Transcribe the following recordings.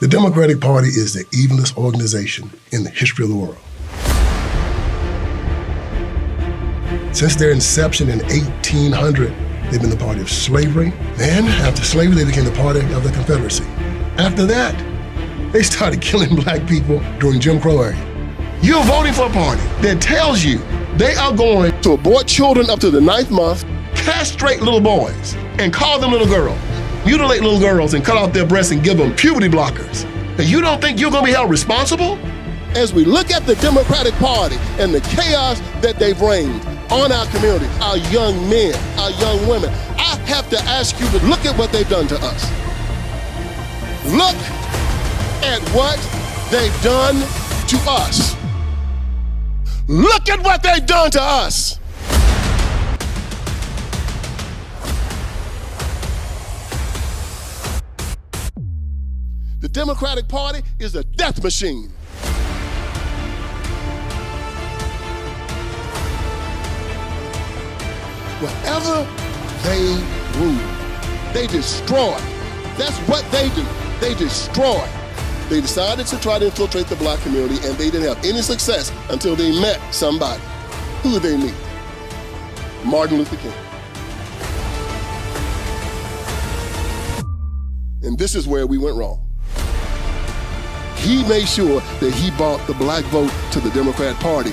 The Democratic Party is the evilest organization in the history of the world. Since their inception in 1800, they've been the party of slavery. Then, after slavery, they became the party of the Confederacy. After that, they started killing black people during Jim Crow era. You're voting for a party that tells you they are going to abort children up to the 9th month, castrate little boys, and call them little girls, mutilate little girls and cut off their breasts and give them puberty blockers. And you don't think you're going to be held responsible? As we look at the Democratic Party and the chaos that they've reigned on our community, our young men, our young women, I have to ask you to look at what they've done to us. Look at what they've done to us. Look at what they've done to us. The Democratic Party is a death machine. Wherever they rule, they destroy. That's what they do. They destroy. They decided to try to infiltrate the black community, and they didn't have any success until they met somebody. Who did they meet? Martin Luther King. And this is where we went wrong. He made sure that he brought the black vote to the Democrat Party.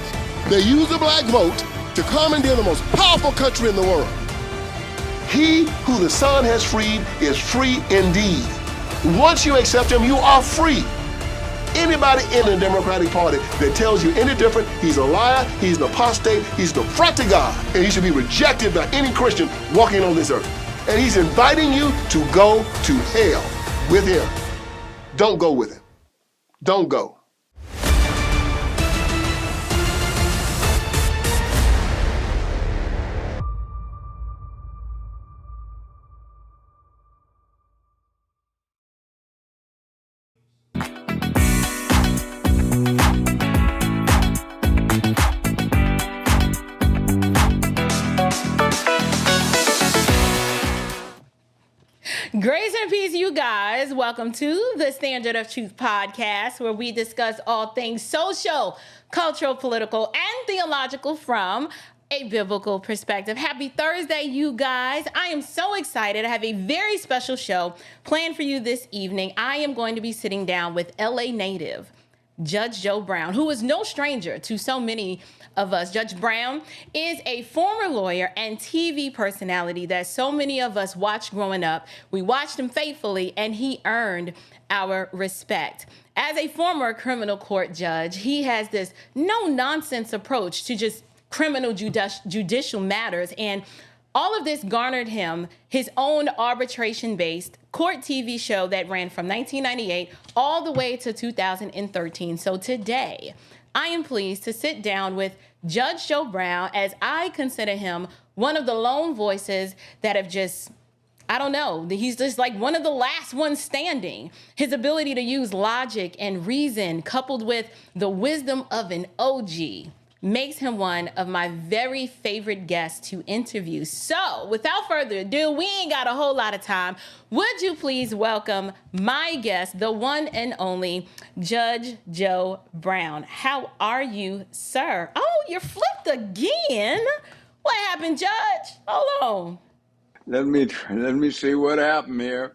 They used the black vote to commandeer the most powerful country in the world. He who the Son has freed is free indeed. Once you accept him, you are free. Anybody in the Democratic Party that tells you any different, he's a liar, he's an apostate, he's an affront to God, and he should be rejected by any Christian walking on this earth. And he's inviting you to go to hell with him. Don't go with him. Don't go. Grace and peace, you guys. Welcome to the Standard of Truth podcast, where we discuss all things social, cultural, political, and theological from a biblical perspective. Happy Thursday, you guys. I am so excited. I have a very special show planned for you this evening. I am going to be sitting down with LA native Judge Joe Brown, who is no stranger to so many of us. Judge Brown is a former lawyer and TV personality that so many of us watched growing up. We watched him faithfully, and he earned our respect. As a former criminal court judge, he has this no-nonsense approach to just criminal judicial matters, and all of this garnered him his own arbitration-based court TV show that ran from 1998 all the way to 2013. So today, I am pleased to sit down with Judge Joe Brown, as I consider him one of the lone voices that have just, I don't know, he's just like one of the last ones standing. His ability to use logic and reason coupled with the wisdom of an OG makes him one of my very favorite guests to interview. So without further ado, we ain't got a whole lot of time. Would you please welcome my guest, the one and only Judge Joe Brown. How are you, sir? Oh, you're flipped again. What happened, Judge? Hold on. Let me see what happened here.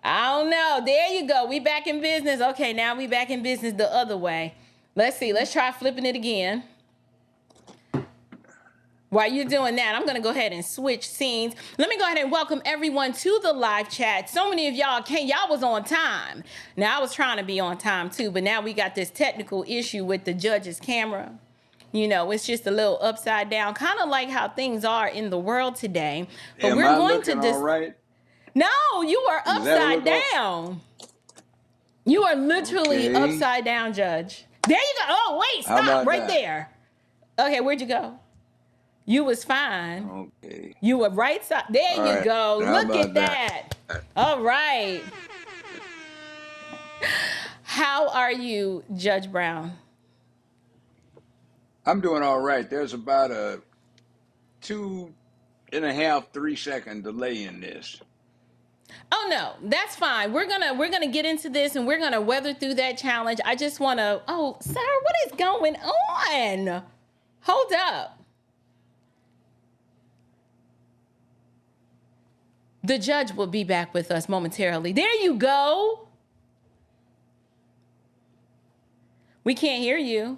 I don't know. There you go. We back in business. Okay, now we back in business the other way. Let's see. Let's try flipping it again. While you're doing that, I'm going to go ahead and switch scenes. Let me go ahead and welcome everyone to the live chat. So many of y'all y'all was on time. Now, I was trying to be on time too, but now we got this technical issue with the judge's camera. You know, it's just a little upside down, kind of like how things are in the world today. But we're going to all right? No, you are upside down. You are literally upside down, Judge. There you go. Oh, wait, stop right there. Okay, where'd you go? You was fine. Okay. You were right side. There you go. Look at that. All right. How are you, Judge Brown? I'm doing all right. There's about a 2.5, 3 second delay in this. Oh no, that's fine. We're gonna get into this and we're gonna weather through that challenge. I just wanna. Oh, sir, what is going on? Hold up. The judge will be back with us momentarily. There you go. We can't hear you.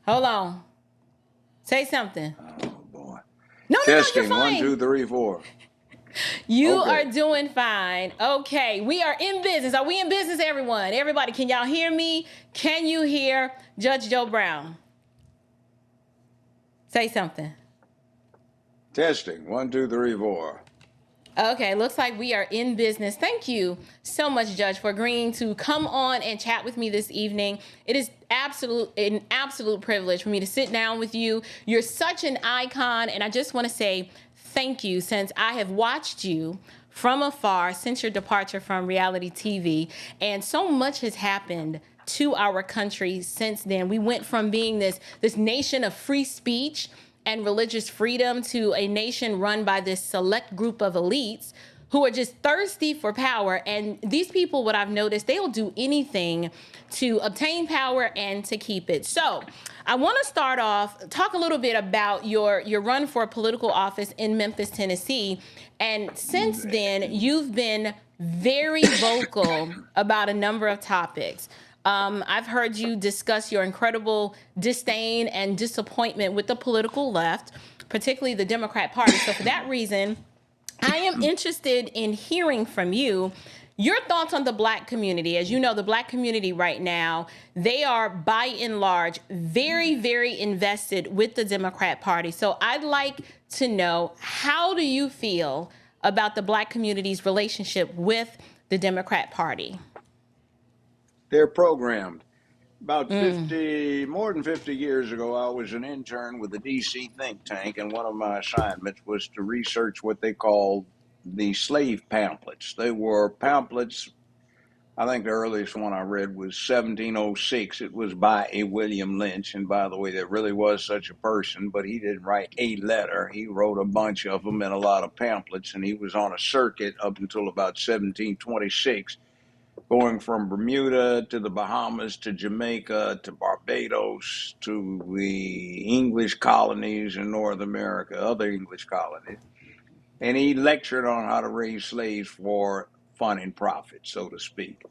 Hold on. Say something. Oh boy. No, you're Testing. One, fine. two, three, four. You are Okay. doing fine. Okay, we are in business. Are we in business, everyone? Everybody, can y'all hear me? Can you hear Judge Joe Brown? Say something. Testing. One, two, three, four. Okay, looks like we are in business. Thank you so much, Judge, for agreeing to come on and chat with me this evening. It is an absolute privilege for me to sit down with you. You're such an icon, and I just want to say thank you, since I have watched you from afar since your departure from reality TV, and so much has happened to our country since then. We went from being this nation of free speech and religious freedom to a nation run by this select group of elites who are just thirsty for power. And these people, what I've noticed, they'll do anything to obtain power and to keep it. So I want to start off, talk a little bit about your run for political office in Memphis, Tennessee. And since then, you've been very vocal about a number of topics. I've heard you discuss your incredible disdain and disappointment with the political left, particularly the Democrat Party. So for that reason, I am interested in hearing from you your thoughts on the Black community. As you know, the Black community right now, they are by and large very, very invested with the Democrat Party. So I'd like to know, how do you feel about the Black community's relationship with the Democrat Party? They're programmed. About 50, more than 50 years ago, I was an intern with the DC think tank, and one of my assignments was to research what they called the slave pamphlets. They were pamphlets. I think the earliest one I read was 1706. It was by a William Lynch. And by the way, there really was such a person, but he didn't write a letter. He wrote a bunch of them and a lot of pamphlets. And he was on a circuit up until about 1726, going from Bermuda to the Bahamas to Jamaica to Barbados to the English colonies in North America, other English colonies. And he lectured on how to raise slaves for fun and profit, so to speak.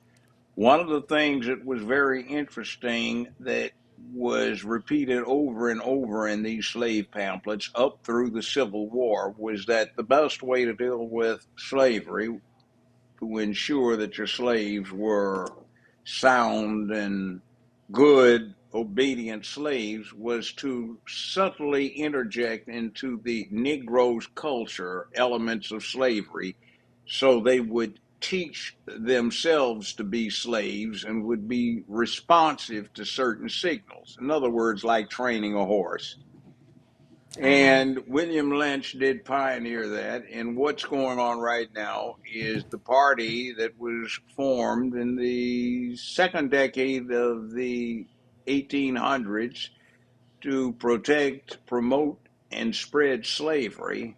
One of the things that was very interesting that was repeated over and over in these slave pamphlets up through the Civil War was that the best way to deal with slavery, to ensure that your slaves were sound and good, obedient slaves, was to subtly interject into the Negro's culture elements of slavery, so they would teach themselves to be slaves and would be responsive to certain signals. In other words, like training a horse. And William Lynch did pioneer that. And what's going on right now is the party that was formed in the second decade of the 1800s to protect, promote, and spread slavery,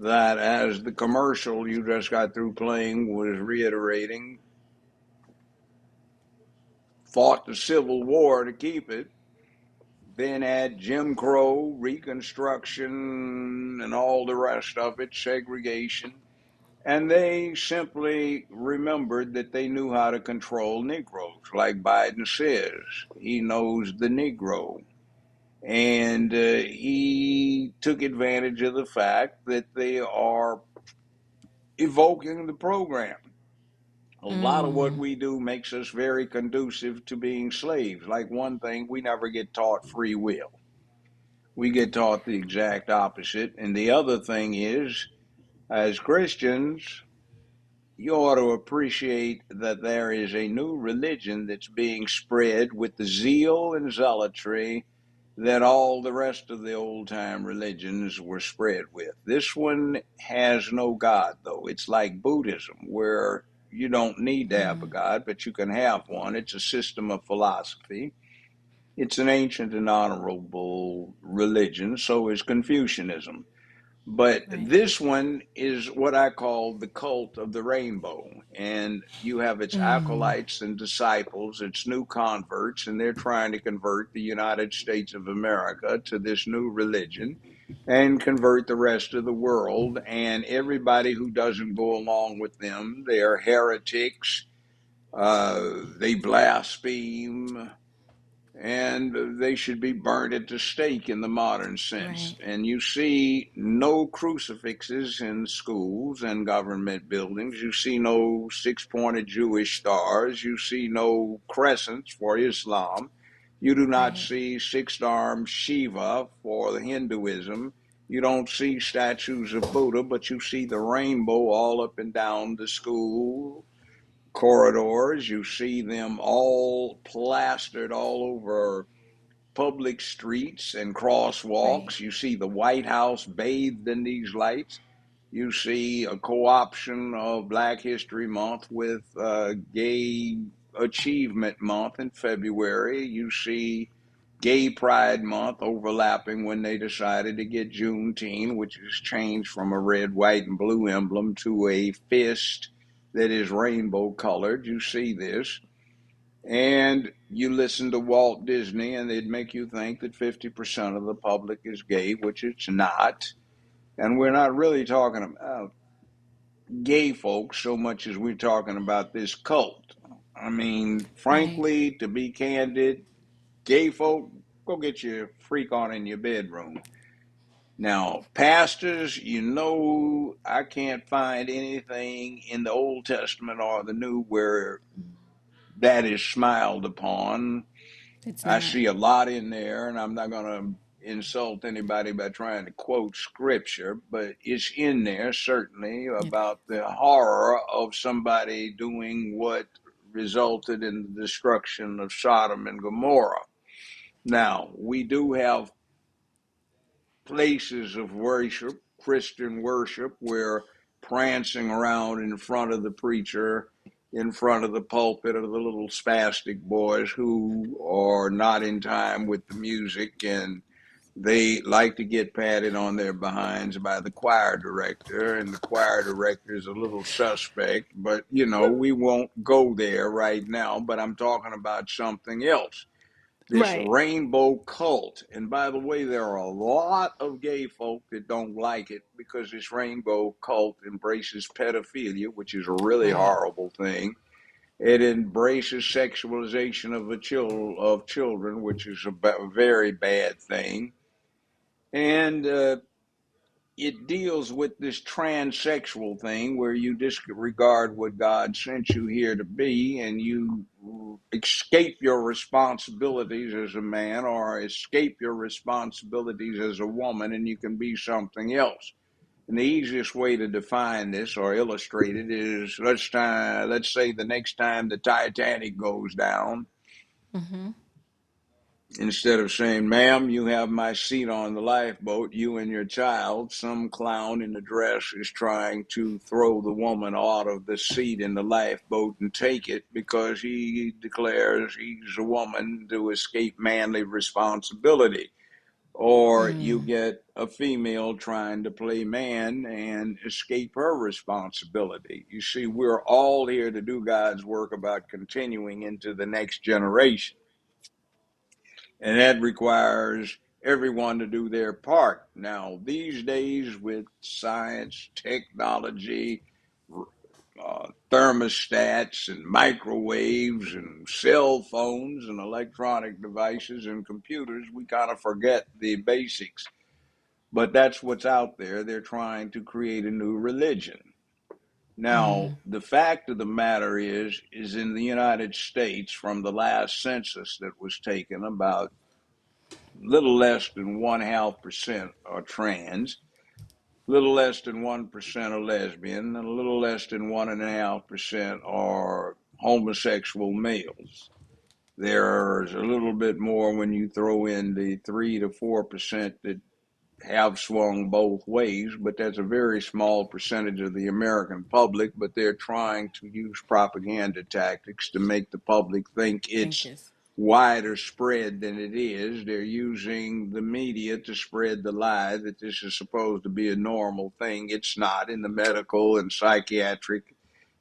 that, as the commercial you just got through playing was reiterating, fought the Civil War to keep it, then had Jim Crow, Reconstruction, and all the rest of it, segregation. And they simply remembered that they knew how to control Negroes. Like Biden says, he knows the Negro. And he took advantage of the fact that they are evoking the program. A lot of what we do makes us very conducive to being slaves. Like one thing, we never get taught free will. We get taught the exact opposite. And the other thing is, as Christians, you ought to appreciate that there is a new religion that's being spread with the zeal and zealotry that all the rest of the old time religions were spread with. This one has no God, though. It's like Buddhism, where you don't need to have a God, but you can have one. It's a system of philosophy. It's an ancient and honorable religion, so is Confucianism. But Right. this one is what I call the cult of the rainbow. And you have its acolytes and disciples, its new converts, and they're trying to convert the United States of America to this new religion and convert the rest of the world. And everybody who doesn't go along with them, they're heretics, they blaspheme, and they should be burned at the stake in the modern sense. Right. And you see no crucifixes in schools and government buildings. You see no six-pointed Jewish stars. You see no crescents for Islam. You do not Right. see six-armed Shiva for the Hinduism. You don't see statues of Buddha, but you see the rainbow all up and down the school corridors. You see them all plastered all over public streets and Right. crosswalks. You see the White House bathed in these lights. You see a co-option of Black History Month with Gay Achievement Month in February. You see Gay Pride Month overlapping when they decided to get Juneteenth, which has changed from a red, white, and blue emblem to a fist that is rainbow colored. You see this. And you listen to Walt Disney, and they'd make you think that 50% of the public is gay, which it's not. And we're not really talking about gay folks so much as we're talking about this cult. I mean, Right. frankly, to be candid, gay folk, go get your freak on in your bedroom. Now, pastors, I can't find anything in the Old Testament or the New where that is smiled upon. It's I not. see a lot in there, and I'm not going to insult anybody by trying to quote scripture, but it's in there certainly Yeah. about the horror of somebody doing what resulted in the destruction of Sodom and Gomorrah. Now, we do have places of worship, Christian worship, where prancing around in front of the preacher, in front of the pulpit, are the little spastic boys who are not in time with the music, and they like to get patted on their behinds by the choir director, and the choir director is a little suspect, but we won't go there right now. But I'm talking about something else, this Right. rainbow cult. And by the way, there are a lot of gay folk that don't like it because this rainbow cult embraces pedophilia, which is a really Right. horrible thing. It embraces sexualization of children, which is a very bad thing. And it deals with this transsexual thing where you disregard what God sent you here to be, and you escape your responsibilities as a man or escape your responsibilities as a woman, and you can be something else. And the easiest way to define this or illustrate it is, let's say the next time the Titanic goes down, Mm-hmm. instead of saying, ma'am, you have my seat on the lifeboat, you and your child, some clown in a dress is trying to throw the woman out of the seat in the lifeboat and take it because he declares he's a woman to escape manly responsibility. Or you get a female trying to play man and escape her responsibility. You see, we're all here to do God's work about continuing into the next generation. And that requires everyone to do their part. Now, these days with science, technology, thermostats and microwaves and cell phones and electronic devices and computers, we kind of forget the basics. But that's what's out there. They're trying to create a new religion. Now, the fact of the matter is in the United States, from the last census that was taken, about little less than 1/2% are trans, little less than 1% are lesbian, and a little less than 1.5% are homosexual males. There's a little bit more when you throw in the 3 to 4% that have swung both ways, but that's a very small percentage of the American public. But they're trying to use propaganda tactics to make the public think Think it's this. wider spread than it is. They're using the media to spread the lie that this is supposed to be a normal thing. It's not. In the medical and psychiatric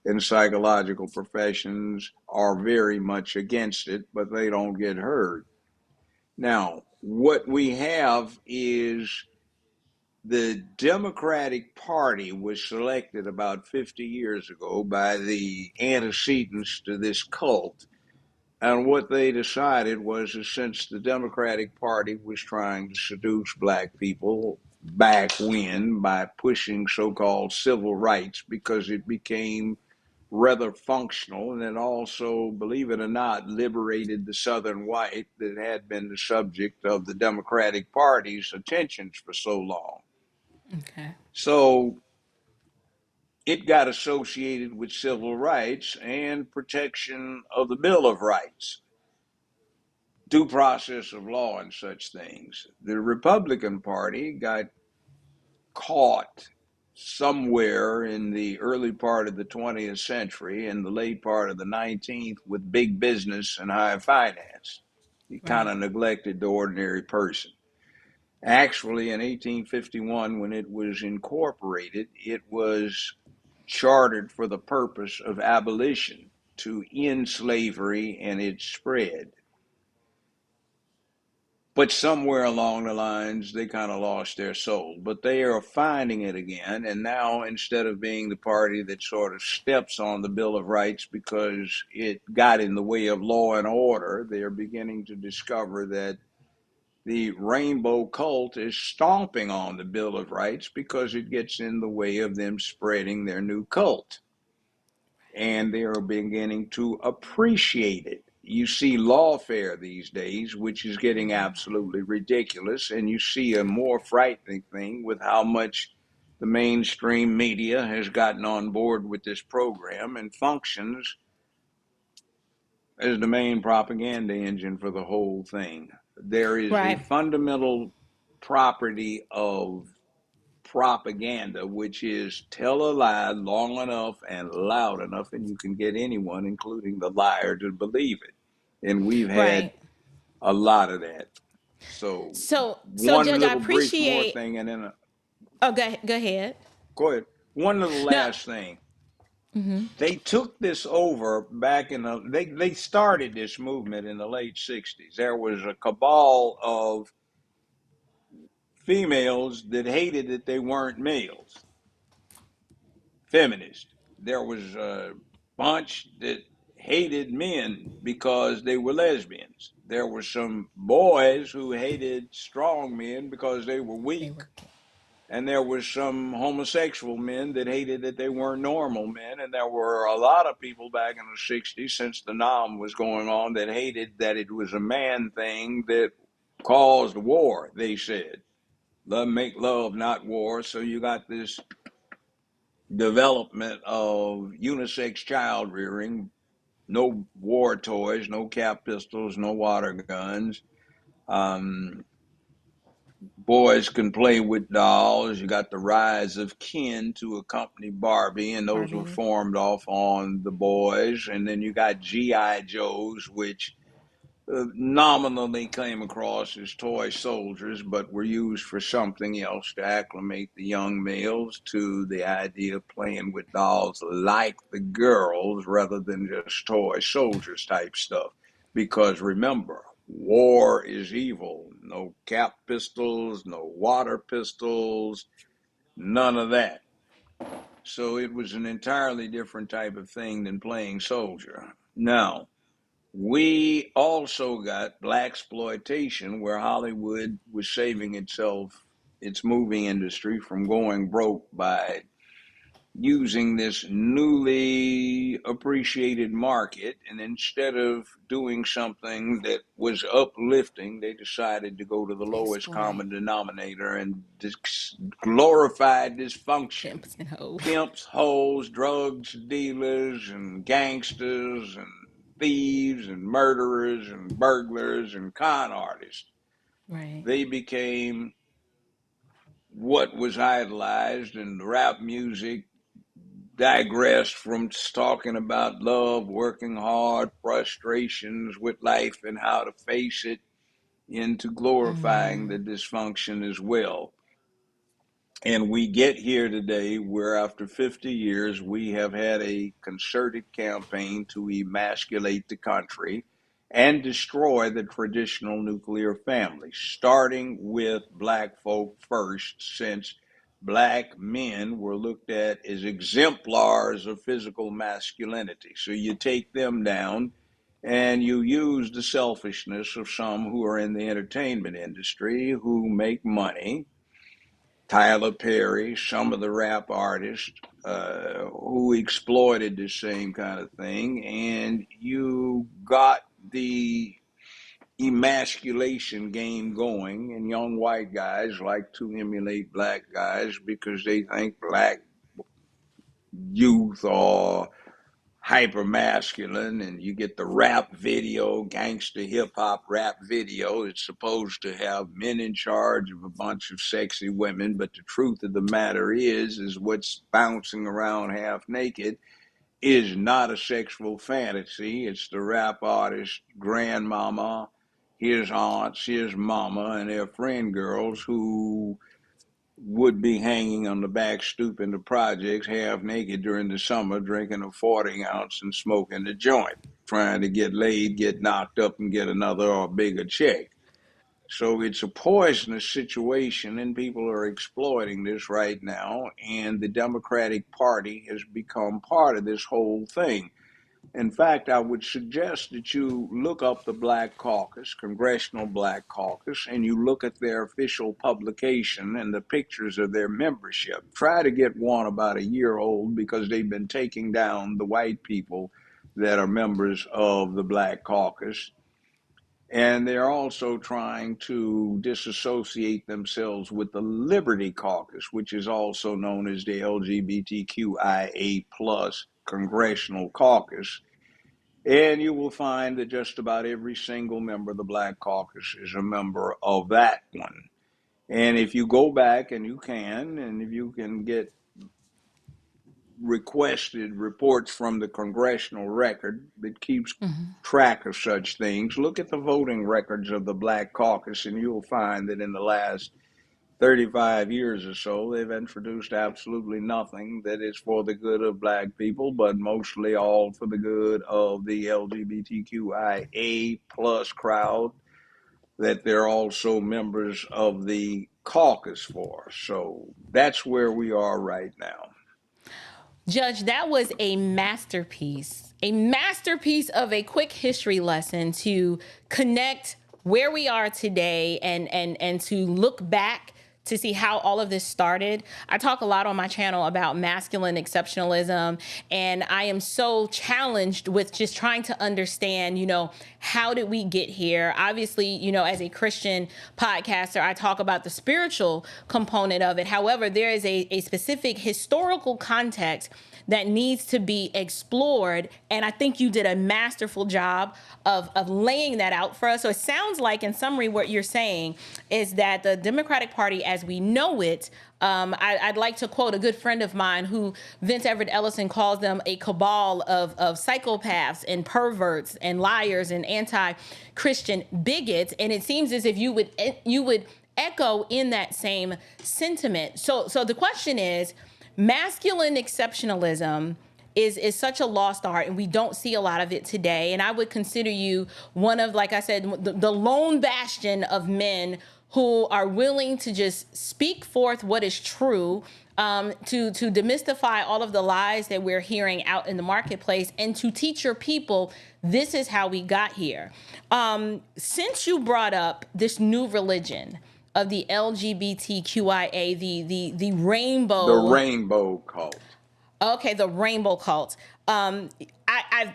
and psychological professions are very much against it, but they don't get heard. Now, what we have is the Democratic Party was selected about 50 years ago by the antecedents to this cult. And what they decided was that since the Democratic Party was trying to seduce black people back when by pushing so-called civil rights because it became rather functional, and it also, believe it or not, liberated the Southern white that had been the subject of the Democratic Party's attentions for so long. Okay. So it got associated with civil rights and protection of the Bill of Rights, due process of law and such things. The Republican Party got caught somewhere in the early part of the 20th century and the late part of the 19th with big business and high finance. He kind of neglected the ordinary person. Actually, in 1851, when it was incorporated, it was chartered for the purpose of abolition, to end slavery and its spread. But somewhere along the lines, they kind of lost their soul. But they are finding it again. And now, instead of being the party that sort of steps on the Bill of Rights because it got in the way of law and order, they are beginning to discover that the rainbow cult is stomping on the Bill of Rights because it gets in the way of them spreading their new cult. And they are beginning to appreciate it. You see lawfare these days, which is getting absolutely ridiculous, and you see a more frightening thing with how much the mainstream media has gotten on board with this program and functions as the main propaganda engine for the whole thing. There is a fundamental property of propaganda, which is tell a lie long enough and loud enough, and you can get anyone, including the liar, to believe it. And we've had a lot of that. So, one Judge, I little brief more appreciate. thing, and then Go ahead. go ahead. One little No. last thing. They took this over back in the. They started this movement in the late '60s. There was a cabal of females that hated that they weren't males, feminists. There was a bunch that hated men because they were lesbians. There were some boys who hated strong men because they were weak. And there were some homosexual men that hated that they weren't normal men. And there were a lot of people back in the 60s, since the Nam was going on, that hated that it was a man thing that caused war, they said. Love, make love, not war. So you got this development of unisex child rearing, no war toys, no cap pistols, no water guns. Boys can play with dolls. You got the rise of Ken to accompany Barbie, and those were formed off on the boys. And then you got G.I. Joes, which nominally came across as toy soldiers, but were used for something else to acclimate the young males to the idea of playing with dolls like the girls rather than just toy soldiers type stuff. Because remember, war is evil. No cap pistols, no water pistols, none of that. So it was an entirely different type of thing than playing soldier. Now, we also got blaxploitation, where Hollywood was saving itself, its movie industry, from going broke by using this newly appreciated market. And instead of doing something that was uplifting, they decided to go to the lowest common denominator and glorify dysfunction. Pimps, hoes, drugs, dealers, and gangsters, and thieves, and murderers, and burglars, and con artists. They became what was idolized, and rap music digressed from talking about love, working hard, frustrations with life, and how to face it, into glorifying the dysfunction as well. And we get here today where, after 50 years, we have had a concerted campaign to emasculate the country and destroy the traditional nuclear family, starting with black folk first, since black men were looked at as exemplars of physical masculinity. So you take them down and you use the selfishness of some who are in the entertainment industry who make money. Tyler Perry, some of the rap artists who exploited the same kind of thing, and you got the emasculation game going, and young white guys like to emulate black guys because they think black youth are hyper masculine, and you get the rap video, gangster hip hop rap video. It's supposed to have men in charge of a bunch of sexy women, but the truth of the matter is what's bouncing around half naked is not a sexual fantasy. It's the rap artist grandmama, his aunts, his mama, and their friend girls who would be hanging on the back stoop in the projects half naked during the summer, drinking a 40 ounce and smoking a joint, trying to get laid, get knocked up, and get another or bigger check. So it's a poisonous situation, and people are exploiting this right now. And the Democratic Party has become part of this whole thing. In fact, I would suggest that you look up the Black Caucus, Congressional Black Caucus, and you look at their official publication and the pictures of their membership. Try to get one about a year old, because they've been taking down the white people that are members of the Black Caucus. And they're also trying to disassociate themselves with the Liberty Caucus, which is also known as the LGBTQIA plus Congressional Caucus. And you will find that just about every single member of the Black Caucus is a member of that one. And if you go back, and if you can get requested reports from the congressional record that keeps track of such things, look at the voting records of the Black Caucus, and you'll find that in the last 35 years or so, they've introduced absolutely nothing that is for the good of black people, but mostly all for the good of the LGBTQIA plus crowd that they're also members of the caucus for. So that's where we are right now. Judge, that was a masterpiece of a quick history lesson to connect where we are today and to look back to see how all of this started. I talk a lot on my channel about masculine exceptionalism, and I am so challenged with just trying to understand, how did we get here? Obviously, as a Christian podcaster, I talk about the spiritual component of it. However, there is a specific historical context that needs to be explored. And I think you did a masterful job of laying that out for us. So it sounds like, in summary, what you're saying is that the Democratic Party as we know it, I'd like to quote a good friend of mine who Vince Everett Ellison calls them a cabal of psychopaths and perverts and liars and anti-Christian bigots. And it seems as if you would echo in that same sentiment. So the question is, masculine exceptionalism is such a lost art, and we don't see a lot of it today. And I would consider you one of, like I said, the lone bastion of men who are willing to just speak forth what is true, to demystify all of the lies that we're hearing out in the marketplace, and to teach your people this is how we got here. Since you brought up this new religion of the LGBTQIA, the rainbow. The rainbow cult. Okay, the rainbow cult.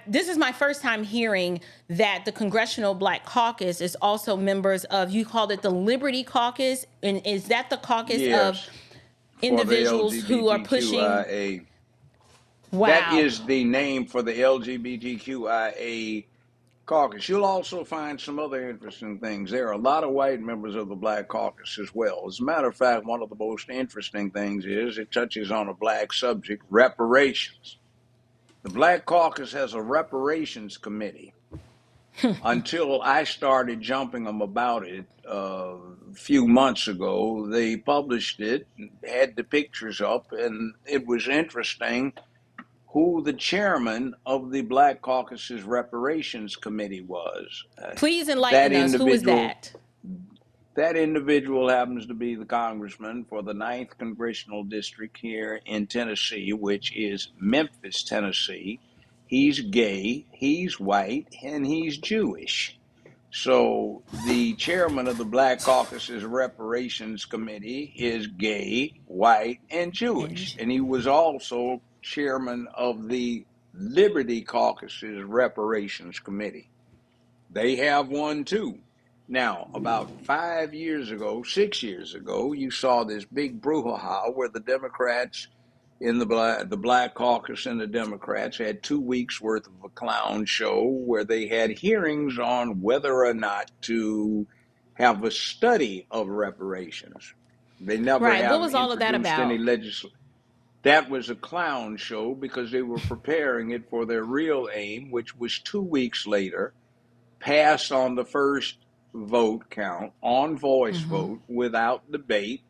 This is my first time hearing that the Congressional Black Caucus is also members of, you called it the Liberty Caucus, and is that the caucus of individuals who are pushing? Wow. That is the name for the LGBTQIA Caucus. You'll also find some other interesting things. There are a lot of white members of the Black Caucus as well. As a matter of fact, one of the most interesting things is it touches on a black subject, reparations. The Black Caucus has a reparations committee. Until I started jumping them about it a few months ago, they published it, had the pictures up, and it was interesting who the chairman of the Black Caucus's reparations committee was. Please That enlighten us. Who is individual, that? that individual happens to be the congressman for the 9th Congressional District here in Tennessee, which is Memphis, Tennessee. He's gay, he's white, and he's Jewish. So the chairman of the Black Caucus's Reparations Committee is gay, white, and Jewish. And he was also chairman of the Liberty Caucus's Reparations Committee. They have one too. Now, about 5 years ago, 6 years ago, you saw this big brouhaha where the Democrats in the Black Caucus and the Democrats had 2 weeks worth of a clown show where they had hearings on whether or not to have a study of reparations. They never Right. What have was all of that introduced any about? legislation. That was a clown show because they were preparing it for their real aim, which was 2 weeks later, passed on the first vote count, on voice vote, without debate,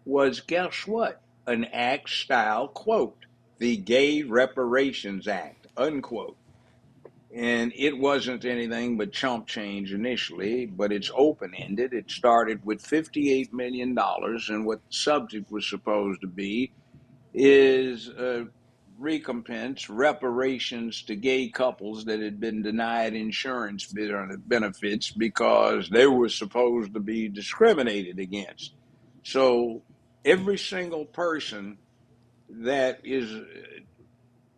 was, guess what? An act style quote, the Gay Reparations Act, unquote. And it wasn't anything but chump change initially, but it's open-ended. It started with $58 million, and what the subject was supposed to be is recompense, reparations to gay couples that had been denied insurance benefits because they were supposed to be discriminated against. So every single person that is,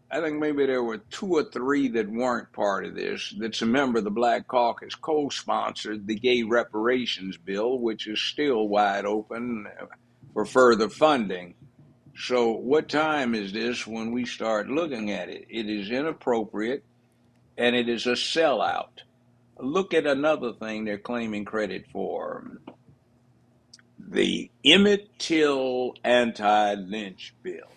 I think maybe there were 2 or 3 that weren't part of this, that's a member of the Black Caucus, co-sponsored the gay reparations bill, which is still wide open for further funding. So what time is this when we start looking at it? It is inappropriate and it is a sellout. Look at another thing they're claiming credit for. The Emmett Till anti-lynch bill.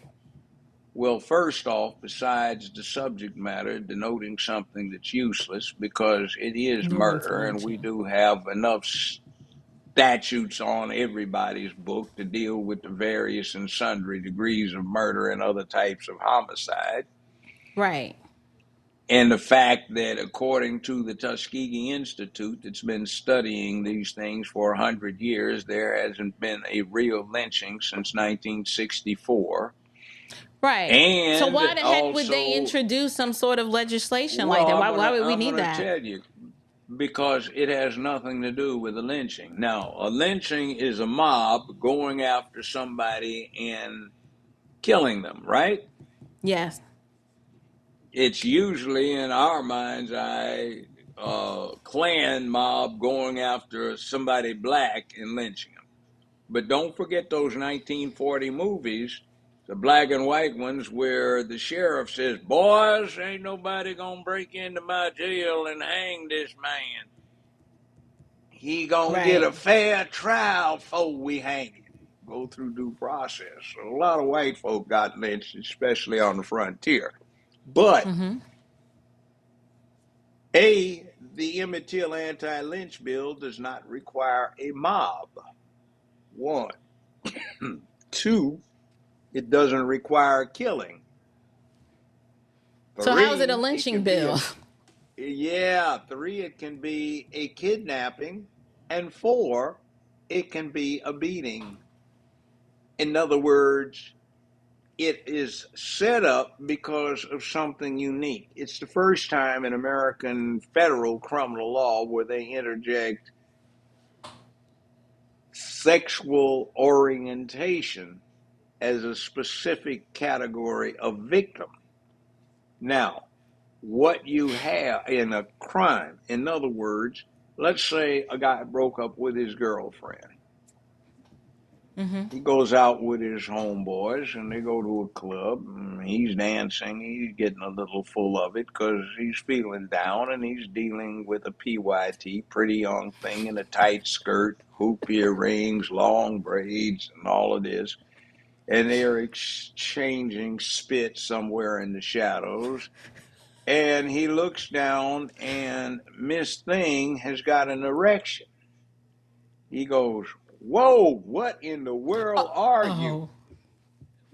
Well, first off, besides the subject matter denoting something that's useless because it is murder and we do have enough statutes on everybody's book to deal with the various and sundry degrees of murder and other types of homicide. Right. And the fact that according to the Tuskegee Institute that's been studying these things for 100 years, there hasn't been a real lynching since 1964. Right. And so why the heck also, would they introduce some sort of legislation well, like that? Why would we I'm need gonna that? tell you, because it has nothing to do with a lynching. Now, a lynching is a mob going after somebody and killing them, right? Yes. It's usually, in our mind's eye, Klan mob going after somebody black and lynching them. But don't forget those 1940 movies, the black and white ones, where the sheriff says, boys, ain't nobody gonna break into my jail and hang this man. He gonna get a fair trial before we hang him. Go through due process. So a lot of white folk got lynched, especially on the frontier. But the Emmett Till anti-lynch bill does not require a mob. 1. 2, it doesn't require killing. 3, so how is it a lynching bill? 3, it can be a kidnapping, and 4, it can be a beating. In other words, it is set up because of something unique. It's the first time in American federal criminal law where they interject sexual orientation as a specific category of victim. Now, what you have in a crime, in other words, let's say a guy broke up with his girlfriend. He goes out with his homeboys and they go to a club. And he's dancing. He's getting a little full of it because he's feeling down and he's dealing with a PYT, pretty young thing in a tight skirt, hoop earrings, long braids, and all of this. And they're exchanging spit somewhere in the shadows. And he looks down and Miss Thing has got an erection. He goes, "Whoa, what in the world are you?"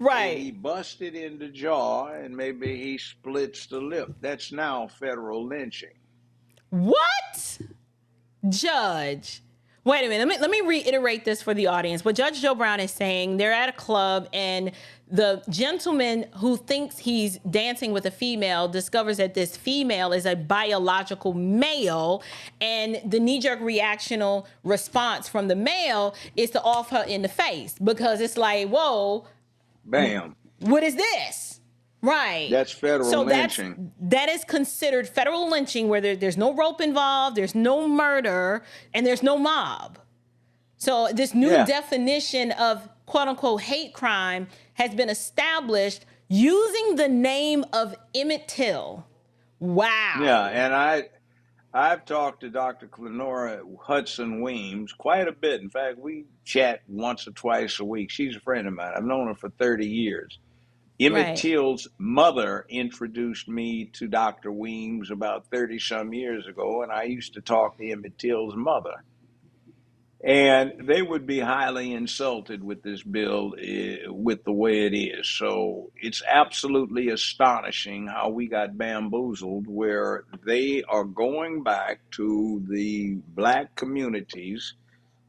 Oh, And he right. busted in the jaw and maybe he splits the lip. That's now federal lynching. What? Judge. Wait a minute. Let me reiterate this for the audience. What Judge Joe Brown is saying, they're at a club and the gentleman who thinks he's dancing with a female discovers that this female is a biological male, and the knee-jerk reactional response from the male is to off her in the face because it's like, whoa, Bam. what is this? Right. That's federal So lynching. that is considered federal lynching where there's no rope involved, there's no murder, and there's no mob. So this new Yeah. definition of quote unquote hate crime has been established using the name of Emmett Till. Wow. Yeah, and I've talked to Dr. Clenora Hudson Weems quite a bit. In fact, we chat once or twice a week. She's a friend of mine. I've known her for 30 years. Emmett Right. Till's mother introduced me to Dr. Weems about 30 some years ago, and I used to talk to Emmett Till's mother. And they would be highly insulted with this bill, with the way it is. So it's absolutely astonishing how we got bamboozled, where they are going back to the black communities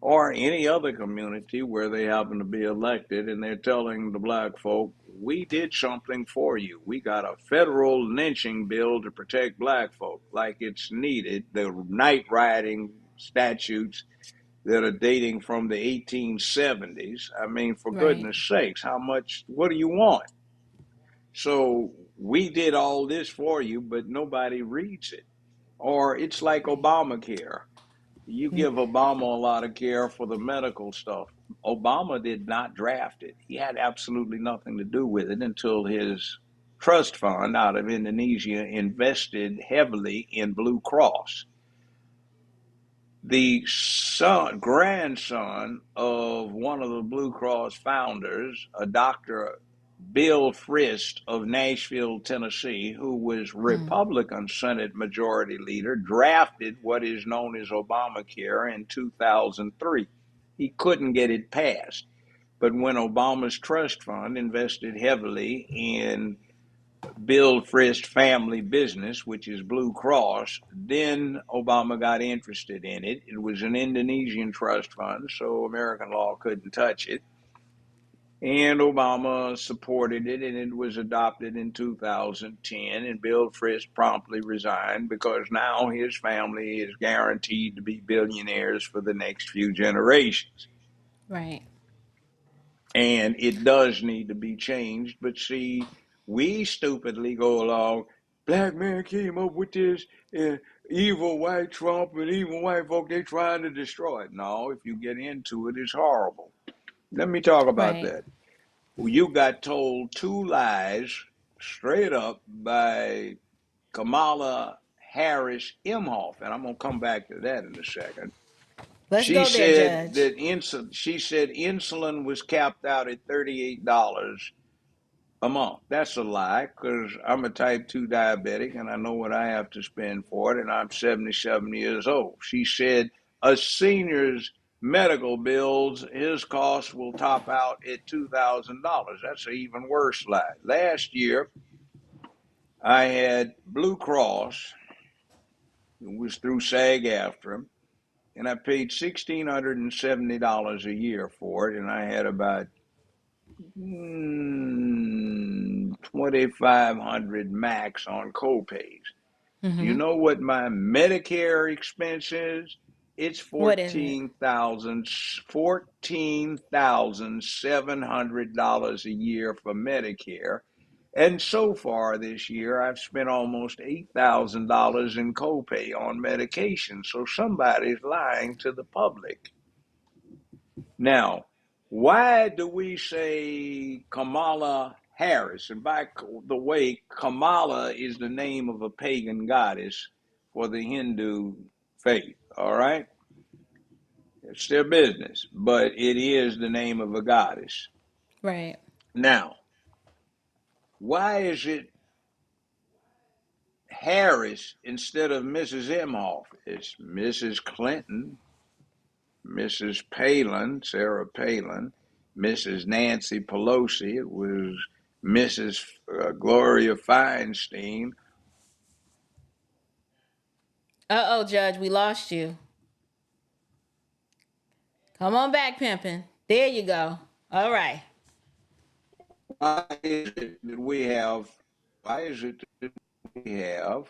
or any other community where they happen to be elected, and they're telling the black folk, we did something for you. We got a federal lynching bill to protect black folk, like it's needed. The night riding statutes that are dating from the 1870s. I mean, for Right. goodness sakes, what do you want? So we did all this for you, but nobody reads it. Or it's like Obamacare. You give Obama a lot of care for the medical stuff. Obama did not draft it. He had absolutely nothing to do with it until his trust fund out of Indonesia invested heavily in Blue Cross. The grandson of one of the Blue Cross founders, a Dr. Bill Frist of Nashville, Tennessee, who was Republican Senate Majority Leader, drafted what is known as Obamacare in 2003. He couldn't get it passed. But when Obama's trust fund invested heavily in Bill Frist family business, which is Blue Cross, then Obama got interested in it. It was an Indonesian trust fund, so American law couldn't touch it. And Obama supported it, and it was adopted in 2010. And Bill Frist promptly resigned because now his family is guaranteed to be billionaires for the next few generations. Right. And it does need to be changed. But see, we stupidly go along. Black man came up with this evil white Trump and evil white folk. They trying to destroy it. No, if you get into it, it's horrible. Let me talk about Right. that. You got told two lies straight up by Kamala Harris Imhoff, and I'm gonna come back to that in a second. Let's She go there, said Judge. that insulin was capped out at $38 a month. That's a lie because I'm a type 2 diabetic and I know what I have to spend for it, and I'm 77 years old. She said a senior's medical bills, his costs will top out at $2,000. That's an even worse lie. Last year, I had Blue Cross, it was through SAG-AFTRA, and I paid $1,670 a year for it, and I had about 2,500 max on copays. Do you know what my Medicare expense is? It's What is it? $14,700 a year for Medicare. And so far this year, I've spent almost $8,000 in copay on medication. So somebody's lying to the public. Now, Why do we say Kamala Harris? And by the way, Kamala is the name of a pagan goddess for the Hindu faith, all right? It's their business, but it is the name of a goddess. Right. Now, why is it Harris instead of Mrs. Emhoff? It's Mrs. Clinton, Mrs. Palin, Sarah Palin, Mrs. Nancy Pelosi. It was Mrs. Gloria Feinstein. Uh-oh, Judge, we lost you. Come on back, pimping. There you go. All right. Why is it that we have? Why is it that we have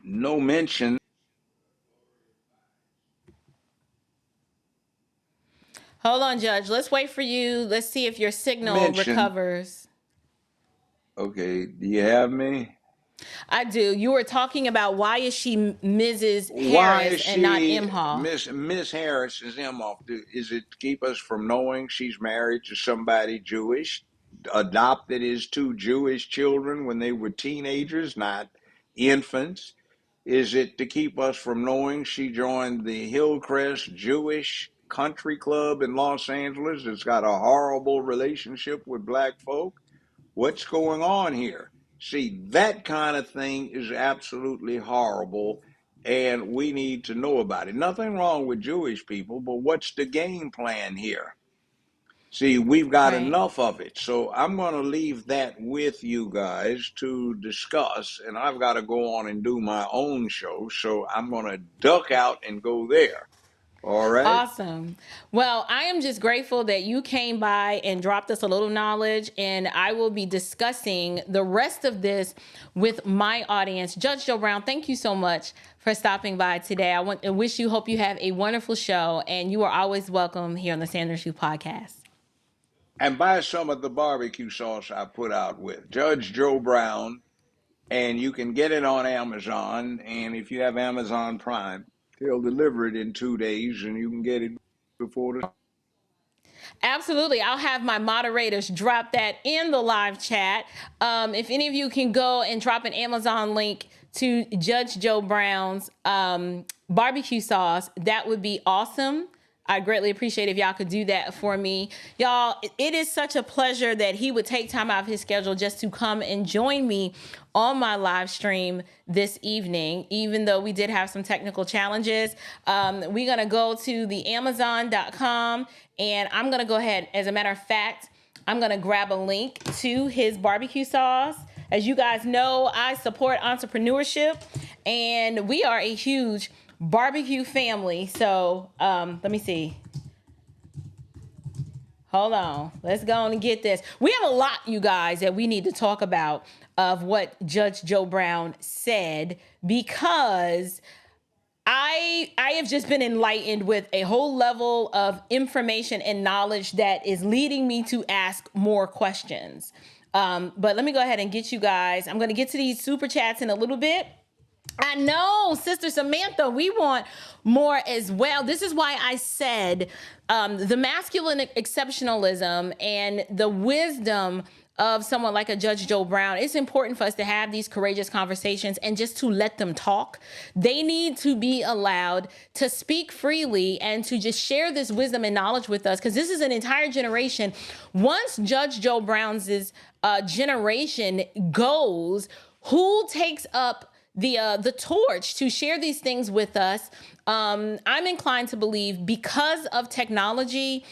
no mention? Hold on, Judge. Let's wait for you. Let's see if your signal Mention. recovers. Okay, do you have me? I do. You were talking about why is she Mrs. Why is Harris she and not Imhoff? Miss Harris is Emhoff? Is it to keep us from knowing she's married to somebody Jewish, adopted his two Jewish children when they were teenagers, not infants? Is it to keep us from knowing she joined the Hillcrest Jewish Country Club in Los Angeles that's got a horrible relationship with black folk? What's going on here? See, that kind of thing is absolutely horrible, and we need to know about it. Nothing wrong with Jewish people, but what's the game plan here? See, we've got Right. enough of it. So I'm going to leave that with you guys to discuss, and I've got to go on and do my own show, so I'm going to duck out and go there. All right? Awesome. Well, I am just grateful that you came by and dropped us a little knowledge, and I will be discussing the rest of this with my audience. Judge Joe Brown, thank you so much for stopping by today. Hope you have a wonderful show, and you are always welcome here on the Standardoftruth podcast. And buy some of the barbecue sauce I put out with Judge Joe Brown, and you can get it on Amazon. And if you have Amazon Prime, they'll deliver it in 2 days, and you can get it before the. Absolutely. I'll have my moderators drop that in the live chat. If any of you can go and drop an Amazon link to Judge Joe Brown's barbecue sauce, that would be awesome. I greatly appreciate if y'all could do that for me. Y'all, it is such a pleasure that he would take time out of his schedule just to come and join me on my live stream this evening, even though we did have some technical challenges. We're going to go to the Amazon.com, and I'm going to go ahead. As a matter of fact, I'm going to grab a link to his barbecue sauce. As you guys know, I support entrepreneurship, and we are a huge barbecue family. So let me see. Hold on. Let's go on and get this. We have a lot, you guys, that we need to talk about of what Judge Joe Brown said, because I have just been enlightened with a whole level of information and knowledge that is leading me to ask more questions. But let me go ahead and get you guys. I'm going to get to these super chats in a little bit. I know, Sister Samantha, we want more as well. This is why I said the masculine exceptionalism and the wisdom of someone like a Judge Joe Brown. It's important for us to have these courageous conversations and just to let them talk. They need to be allowed to speak freely and to just share this wisdom and knowledge with us, because this is an entire generation. Once Judge Joe Brown's generation goes, who takes up the torch to share these things with us? I'm inclined to believe, because of technology,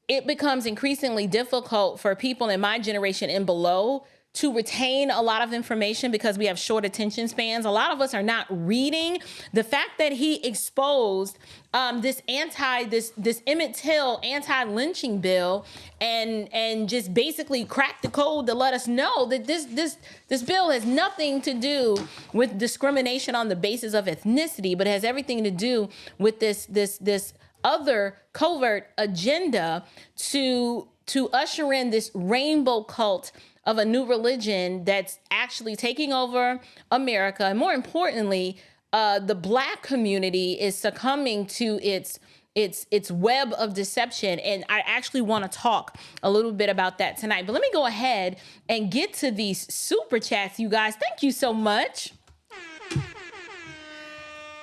it becomes increasingly difficult for people in my generation and below to retain a lot of information because we have short attention spans. A lot of us are not reading. The fact that he exposed this Emmett Till anti-lynching bill and just basically cracked the code to let us know that this bill has nothing to do with discrimination on the basis of ethnicity, but has everything to do with this other covert agenda to usher in this rainbow cult of a new religion that's actually taking over America. And more importantly, the Black community is succumbing to its its web of deception. And I actually want to talk a little bit about that tonight. But let me go ahead and get to these super chats, you guys. Thank you so much.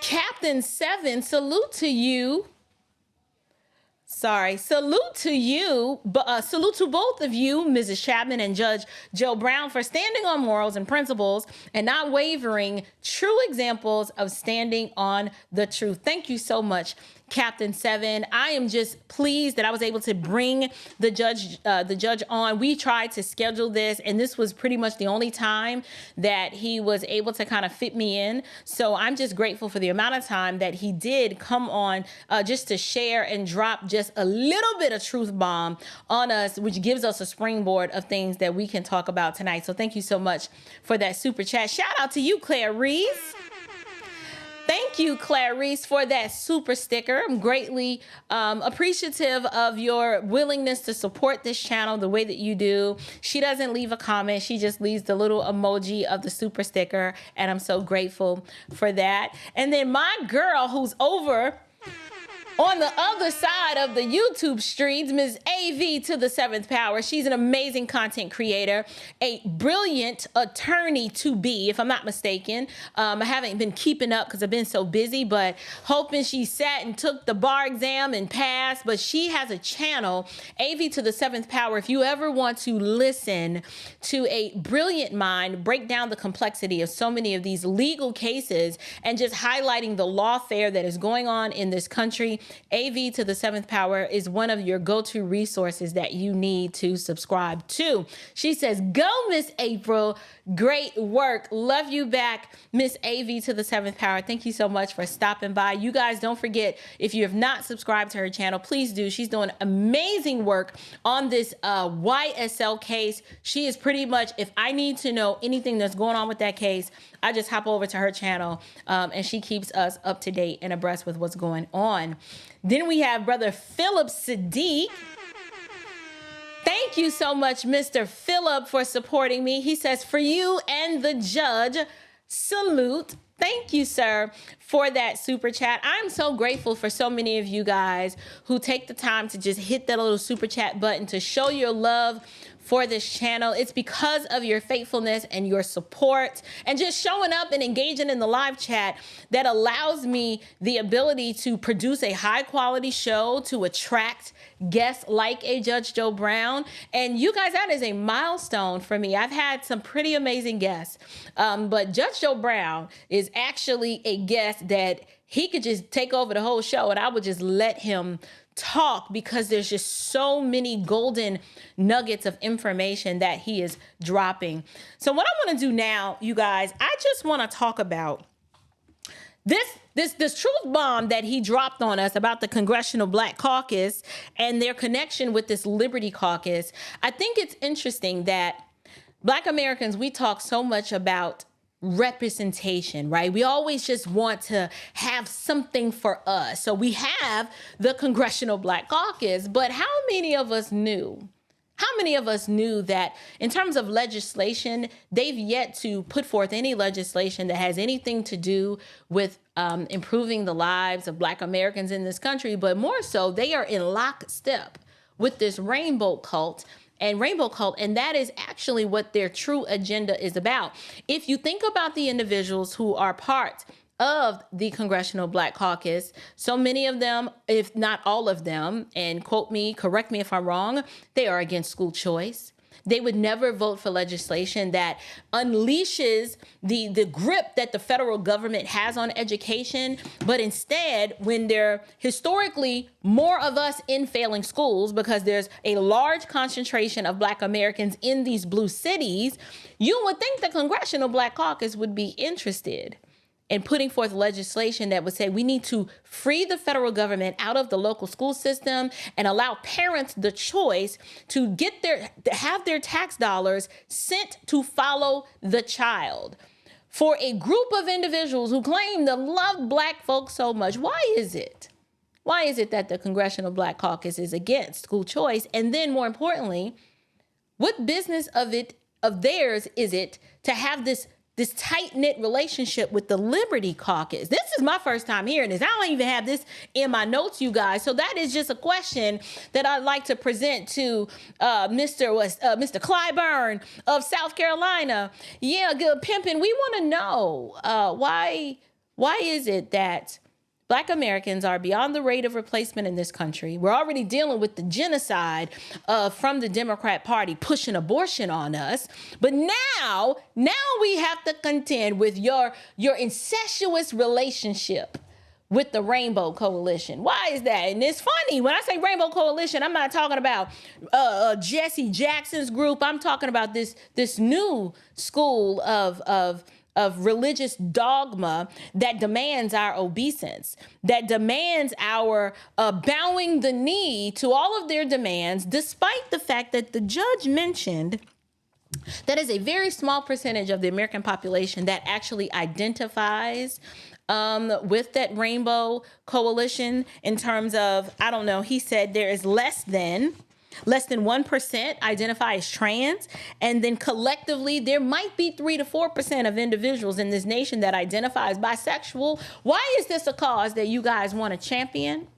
Captain 7, salute to you. Salute to you. Salute to both of you, Mrs. Chapman and Judge Joe Brown, for standing on morals and principles and not wavering. True examples of standing on the truth. Thank you so much, Captain 7. I am just pleased that I was able to bring the judge on. We tried to schedule this, and this was pretty much the only time that he was able to kind of fit me in. So I'm just grateful for the amount of time that he did come on just to share and drop just a little bit of truth bomb on us, which gives us a springboard of things that we can talk about tonight. So thank you so much for that super chat. Shout out to you, Claire Reese. Thank you, Clarice, for that super sticker. I'm greatly appreciative of your willingness to support this channel the way that you do. She doesn't leave a comment. She just leaves the little emoji of the super sticker, and I'm so grateful for that. And then my girl who's over on the other side of the YouTube streets, Ms. AV to the 7th power. She's an amazing content creator, a brilliant attorney to be, if I'm not mistaken. I haven't been keeping up because I've been so busy, but hoping she sat and took the bar exam and passed. But she has a channel, AV to the 7th power. If you ever want to listen to a brilliant mind break down the complexity of so many of these legal cases and just highlighting the lawfare that is going on in this country, AV to the 7th power is one of your go-to resources that you need to subscribe to. She says, go, Miss April. Great work. Love you back, Miss AV to the 7th power. Thank you so much for stopping by. You guys, don't forget, if you have not subscribed to her channel, please do. She's doing amazing work on this YSL case. She is pretty much, if I need to know anything that's going on with that case, I just hop over to her channel, and she keeps us up to date and abreast with what's going on. Then we have Brother Philip Sadiq. Thank you so much, Mr. Philip, for supporting me. He says, for you and the judge, salute. Thank you, sir, for that super chat. I'm so grateful for so many of you guys who take the time to just hit that little super chat button to show your love for this channel. It's because of your faithfulness and your support and just showing up and engaging in the live chat that allows me the ability to produce a high quality show, to attract guests like a Judge Joe Brown. And you guys, that is a milestone for me. I've had some pretty amazing guests, but Judge Joe Brown is actually a guest that he could just take over the whole show and I would just let him talk because there's just so many golden nuggets of information that he is dropping. So what I want to do now, you guys, I just want to talk about this truth bomb that he dropped on us about the Congressional Black Caucus and their connection with this Liberty Caucus. I think it's interesting that Black Americans, we talk so much about representation, right? We always just want to have something for us. So we have the Congressional Black Caucus, but how many of us knew? How many of us knew that in terms of legislation, they've yet to put forth any legislation that has anything to do with improving the lives of Black Americans in this country, but more so, they are in lockstep with this rainbow cult, and that is actually what their true agenda is about. If you think about the individuals who are part of the Congressional Black Caucus, so many of them, if not all of them, and quote me, correct me if I'm wrong, they are against school choice. They would never vote for legislation that unleashes the grip that the federal government has on education. But instead, when there are historically more of us in failing schools, because there's a large concentration of Black Americans in these blue cities, you would think the Congressional Black Caucus would be interested in putting forth legislation that would say we need to free the federal government out of the local school system and allow parents the choice to have their tax dollars sent to follow the child. For a group of individuals who claim to love Black folks so much, why is it? Why is it that the Congressional Black Caucus is against school choice? And then more importantly, what business of theirs is it to have this tight-knit relationship with the Liberty Caucus? This is my first time hearing this. I don't even have this in my notes, you guys. So that is just a question that I'd like to present to Mr. Clyburn of South Carolina. Yeah, good pimping. We want to know why is it that Black Americans are beyond the rate of replacement in this country? We're already dealing with the genocide from the Democrat Party pushing abortion on us. But now we have to contend with your incestuous relationship with the Rainbow Coalition. Why is that? And it's funny, when I say Rainbow Coalition, I'm not talking about Jesse Jackson's group. I'm talking about this new school of religious dogma that demands our obeisance, that demands our bowing the knee to all of their demands, despite the fact that the judge mentioned that is a very small percentage of the American population that actually identifies with that Rainbow Coalition in terms of, I don't know, he said there is less than 1% identify as trans, and then collectively there might be 3 to 4% of individuals in this nation that identify as bisexual. Why is this a cause that you guys want to champion?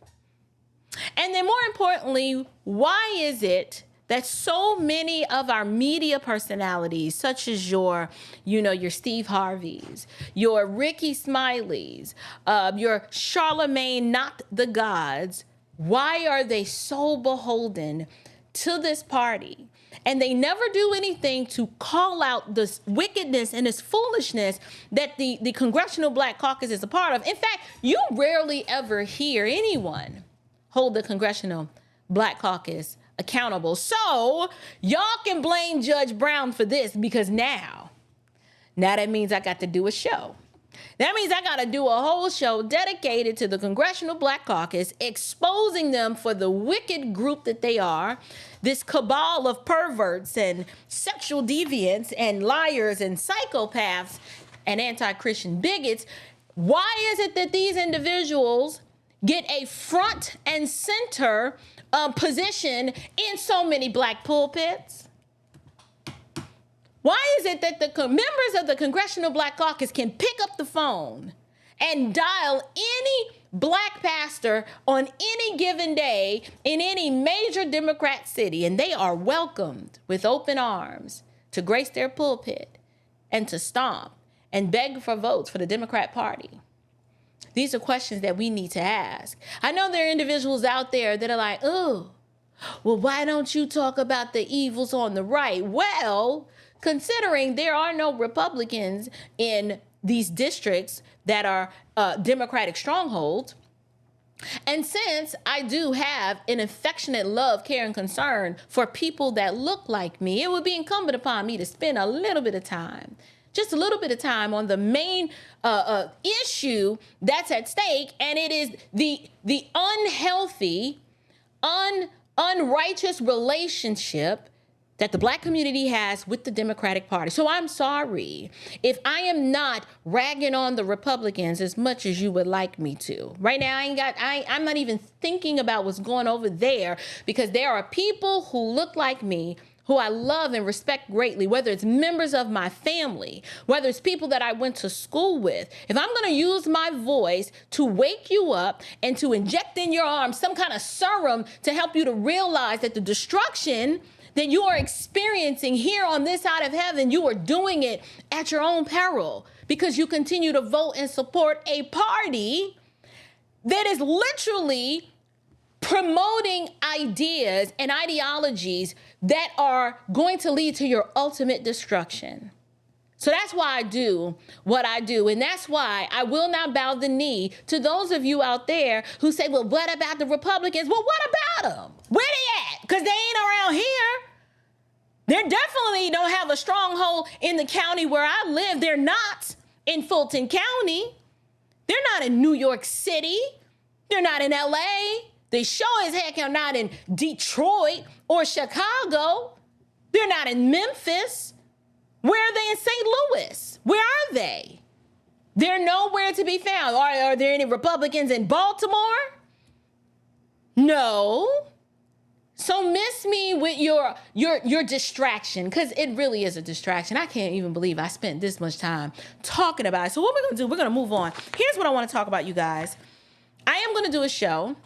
And then more importantly, why is it that so many of our media personalities, such as your Steve Harveys, your Ricky Smileys, your Charlemagne Not the Gods, why are they so beholden to this party? And they never do anything to call out this wickedness and this foolishness that the Congressional Black Caucus is a part of. In fact, you rarely ever hear anyone hold the Congressional Black Caucus accountable. So y'all can blame Judge Brown for this, because now that means I got to do a show. That means I got to do a whole show dedicated to the Congressional Black Caucus, exposing them for the wicked group that they are, this cabal of perverts and sexual deviants and liars and psychopaths and anti-Christian bigots. Why is it that these individuals get a front and center position in so many black pulpits? Why is it that the members of the Congressional Black Caucus can pick up the phone and dial any black pastor on any given day in any major Democrat city, and they are welcomed with open arms to grace their pulpit and to stomp and beg for votes for the Democrat Party? These are questions that we need to ask. I know there are individuals out there that are like, oh, well, why don't you talk about the evils on the right? Well, considering there are no Republicans in these districts that are Democratic strongholds, and since I do have an affectionate love, care, and concern for people that look like me, it would be incumbent upon me to spend a little bit of time, just a little bit of time, on the main issue that's at stake, and it is the unhealthy, unrighteous relationship that the black community has with the Democratic Party. So I'm sorry if I am not ragging on the Republicans as much as you would like me to. Right now, I'm not even thinking about what's going over there, because there are people who look like me who I love and respect greatly, whether it's members of my family, whether it's people that I went to school with. If I'm going to use my voice to wake you up and to inject in your arm some kind of serum to help you to realize that the destruction that you are experiencing here on this side of heaven, you are doing it at your own peril, because you continue to vote and support a party that is literally promoting ideas and ideologies that are going to lead to your ultimate destruction. So that's why I do what I do. And that's why I will not bow the knee to those of you out there who say, well, what about the Republicans? Well, what about them? Where they at? Because they ain't around here. They definitely don't have a stronghold in the county where I live. They're not in Fulton County. They're not in New York City. They're not in LA. They sure as heck are not in Detroit or Chicago. They're not in Memphis. Where are they in St. Louis? Where are they? They're nowhere to be found. Are there any Republicans in Baltimore? No. So miss me with your distraction, because it really is a distraction. I can't even believe I spent this much time talking about it. So what we're going to do, we're going to move on. Here's what I want to talk about, you guys. I am going to do a show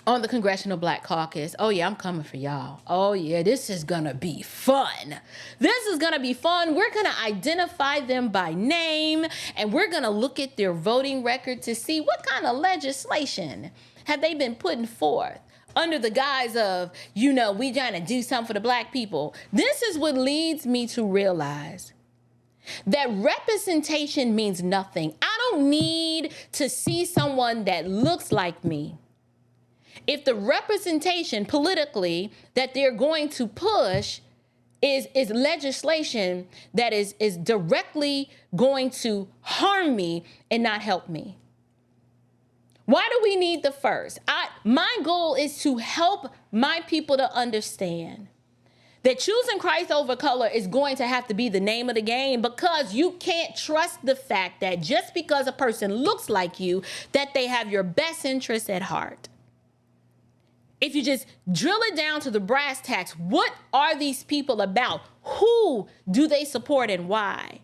on the Congressional Black Caucus. Oh, yeah, I'm coming for y'all. Oh, yeah, this is going to be fun. This is going to be fun. We're going to identify them by name, and we're going to look at their voting record to see what kind of legislation have they been putting forth under the guise of, we trying to do something for the black people. This is what leads me to realize that representation means nothing. I don't need to see someone that looks like me if the representation politically that they're going to push is legislation that is directly going to harm me and not help me. Why do we need the first? My goal is to help my people to understand that choosing Christ over color is going to have to be the name of the game, because you can't trust the fact that just because a person looks like you, that they have your best interests at heart. If you just drill it down to the brass tacks, what are these people about? Who do they support and why?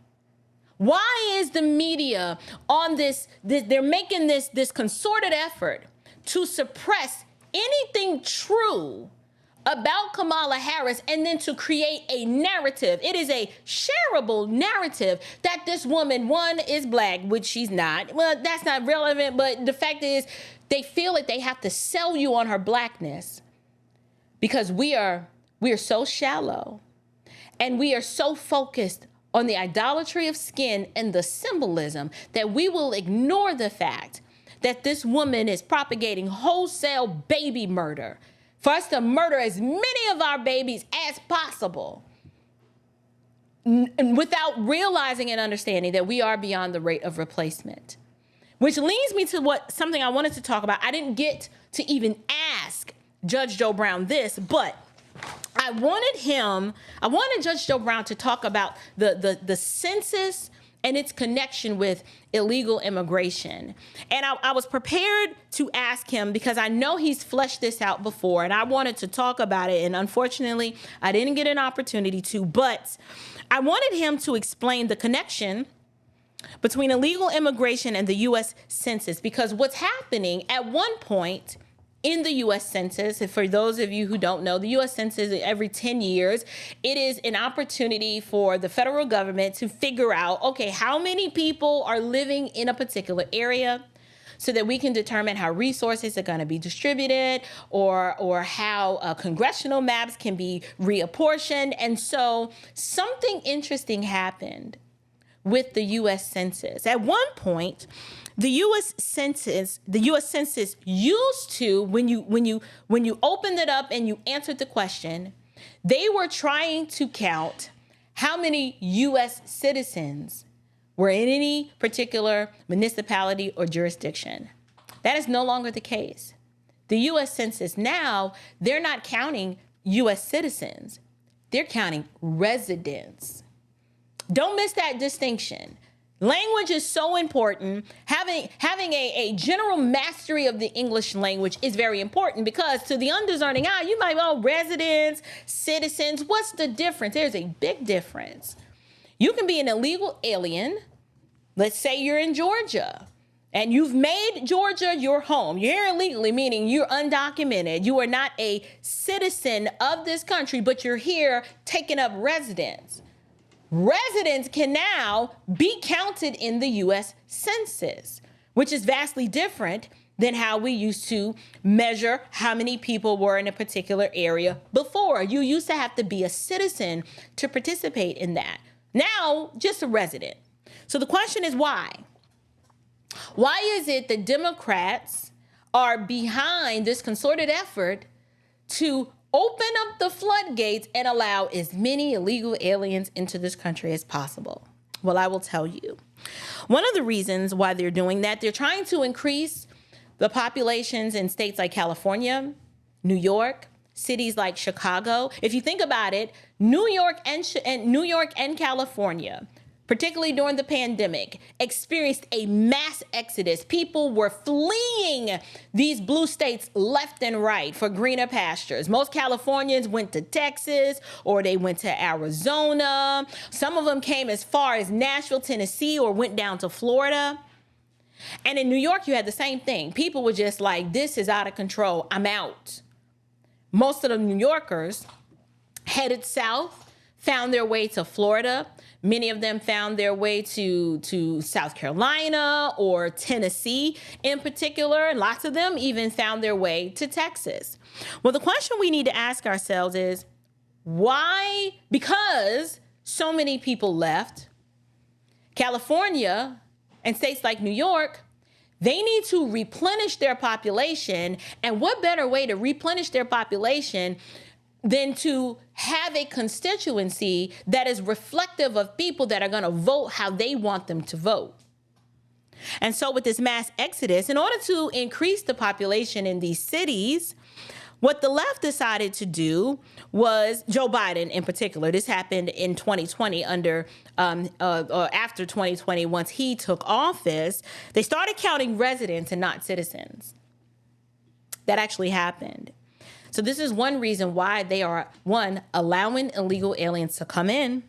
Why is the media on this they're making this concerted effort to suppress anything true about Kamala Harris, and then to create a narrative? It is a shareable narrative that this woman, one, is black, which she's not. Well, that's not relevant, but the fact is they feel like they have to sell you on her blackness, because we are so shallow and we are so focused on the idolatry of skin and the symbolism that we will ignore the fact that this woman is propagating wholesale baby murder for us to murder as many of our babies as possible, without realizing and understanding that we are beyond the rate of replacement. Which leads me to something I wanted to talk about. I didn't get to even ask Judge Joe Brown this, but I wanted Judge Joe Brown to talk about the census and its connection with illegal immigration. And I was prepared to ask him, because I know he's fleshed this out before, and I wanted to talk about it. And unfortunately, I didn't get an opportunity to, but I wanted him to explain the connection between illegal immigration and the U.S. Census, because what's happening at one point in the U.S. Census, for those of you who don't know, the U.S. Census, every 10 years, it is an opportunity for the federal government to figure out, okay, how many people are living in a particular area, so that we can determine how resources are going to be distributed, or how congressional maps can be reapportioned. And so something interesting happened with the U.S. Census. At one point, the U.S. Census used to, when you opened it up and you answered the question, they were trying to count how many U.S. citizens were in any particular municipality or jurisdiction. That is no longer the case. The U.S. Census now, they're not counting U.S. citizens. They're counting residents. Don't miss that distinction. Language is so important. Having a general mastery of the English language is very important, because to the undiscerning eye, you might go, residents, citizens, what's the difference? There's a big difference. You can be an illegal alien. Let's say you're in Georgia and you've made Georgia your home. You're here illegally, meaning you're undocumented. You are not a citizen of this country, but you're here taking up residence. Residents can now be counted in the U.S. Census, which is vastly different than how we used to measure how many people were in a particular area before. You used to have to be a citizen to participate in that. Now, just a resident. So the question is why? Why is it that Democrats are behind this concerted effort to open up the floodgates and allow as many illegal aliens into this country as possible? Well, I will tell you. One of the reasons why they're doing that, they're trying to increase the populations in states like California, New York, cities like Chicago. If you think about it, New York and California particularly during the pandemic, experienced a mass exodus. People were fleeing these blue states left and right for greener pastures. Most Californians went to Texas or they went to Arizona. Some of them came as far as Nashville, Tennessee, or went down to Florida. And in New York, you had the same thing. People were just like, this is out of control. I'm out. Most of the New Yorkers headed south, found their way to Florida. Many of them found their way to South Carolina or Tennessee in particular. And lots of them even found their way to Texas. Well, the question we need to ask ourselves is, why? Because so many people left. California and states like New York, they need to replenish their population. And what better way to replenish their population than to have a constituency that is reflective of people that are going to vote how they want them to vote. And so with this mass exodus, in order to increase the population in these cities, what the left decided to do was, Joe Biden in particular, this happened in 2020 or after 2020, once he took office, they started counting residents and not citizens. That actually happened. So this is one reason why they are, one, allowing illegal aliens to come in,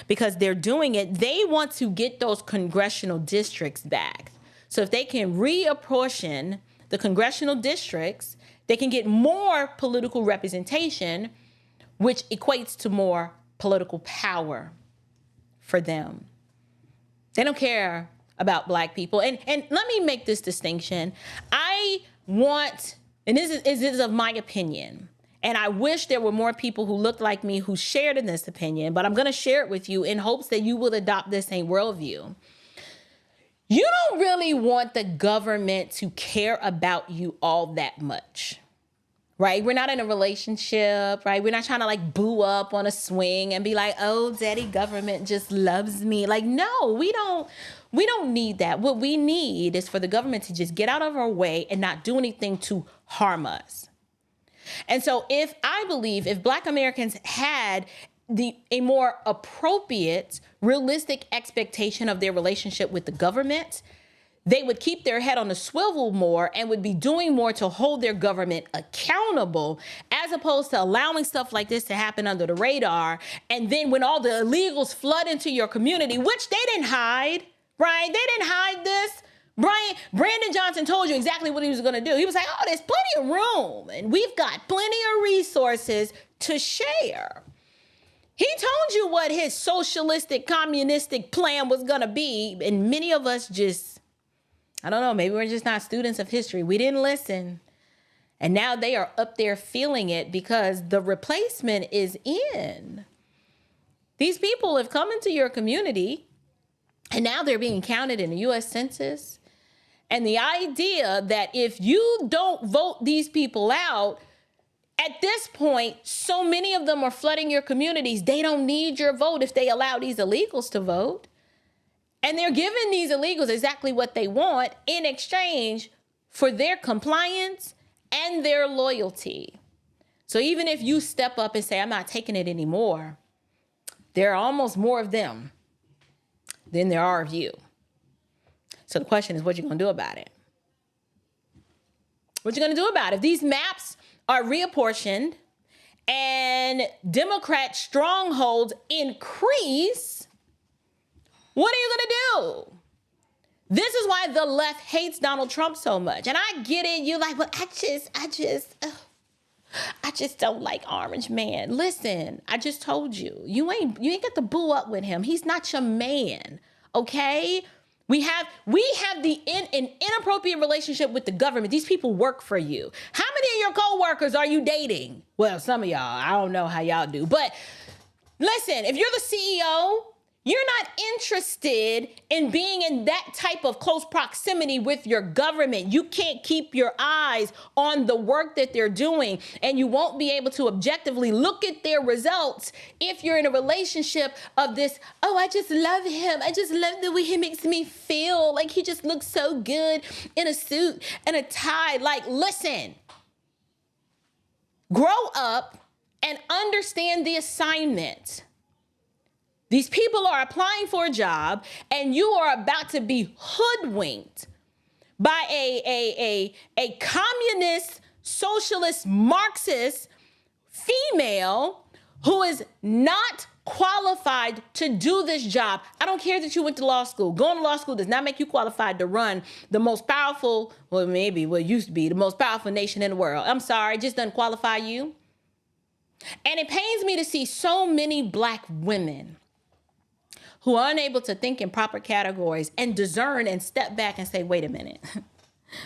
because they're doing it. They want to get those congressional districts back. So if they can reapportion the congressional districts, they can get more political representation, which equates to more political power for them. They don't care about Black people. And let me make this distinction. I want, and this is of my opinion, and I wish there were more people who looked like me who shared in this opinion, but I'm going to share it with you in hopes that you will adopt this same worldview. You don't really want the government to care about you all that much, right? We're not in a relationship, right? We're not trying to like boo up on a swing and be like, oh, daddy government just loves me. Like, no, we don't need that. What we need is for the government to just get out of our way and not do anything to harm us. And so if Black Americans had a more appropriate, realistic expectation of their relationship with the government, they would keep their head on the swivel more and would be doing more to hold their government accountable, as opposed to allowing stuff like this to happen under the radar. And then when all the illegals flood into your community, which they didn't hide, right? They didn't hide this. Brandon Johnson told you exactly what he was going to do. He was like, oh, there's plenty of room and we've got plenty of resources to share. He told you what his socialistic, communistic plan was going to be. And many of us just, I don't know, maybe we're just not students of history. We didn't listen. And now they are up there feeling it because the replacement is in. These people have come into your community and now they're being counted in the U.S. Census. And the idea that if you don't vote these people out, at this point, so many of them are flooding your communities. They don't need your vote if they allow these illegals to vote. And they're giving these illegals exactly what they want in exchange for their compliance and their loyalty. So even if you step up and say, I'm not taking it anymore, there are almost more of them than there are of you. So the question is, what you going to do about it? What you going to do about it? If these maps are reapportioned and Democrat strongholds increase, what are you going to do? This is why the left hates Donald Trump so much. And I get it. You're like, well, I just don't like Orange Man. Listen, I just told you, you ain't got to boo up with him. He's not your man. Okay? We have an inappropriate relationship with the government. These people work for you. How many of your coworkers are you dating? Well, some of y'all, I don't know how y'all do. But listen, if you're the CEO, you're not interested in being in that type of close proximity with your government. You can't keep your eyes on the work that they're doing, and you won't be able to objectively look at their results if you're in a relationship of this, oh, I just love him. I just love the way he makes me feel. Like he just looks so good in a suit and a tie. Like, listen, grow up and understand the assignment. These people are applying for a job, and you are about to be hoodwinked by a communist, socialist, Marxist female who is not qualified to do this job. I don't care that you went to law school. Going to law school does not make you qualified to run the most powerful, well, maybe what used to be the most powerful nation in the world. I'm sorry, it just doesn't qualify you. And it pains me to see so many Black women who are unable to think in proper categories and discern and step back and say, wait a minute.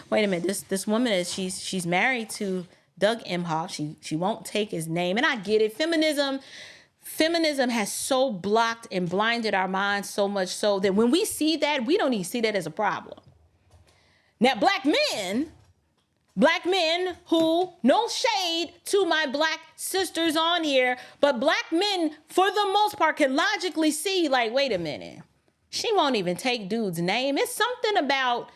Wait a minute. This woman is, she's married to Doug Emhoff. She won't take his name. And I get it. Feminism has so blocked and blinded our minds so much so that when we see that, we don't even see that as a problem. Now, black men who, no shade to my Black sisters on here, but Black men, for the most part, can logically see, like, wait a minute, she won't even take dude's name. It's something about,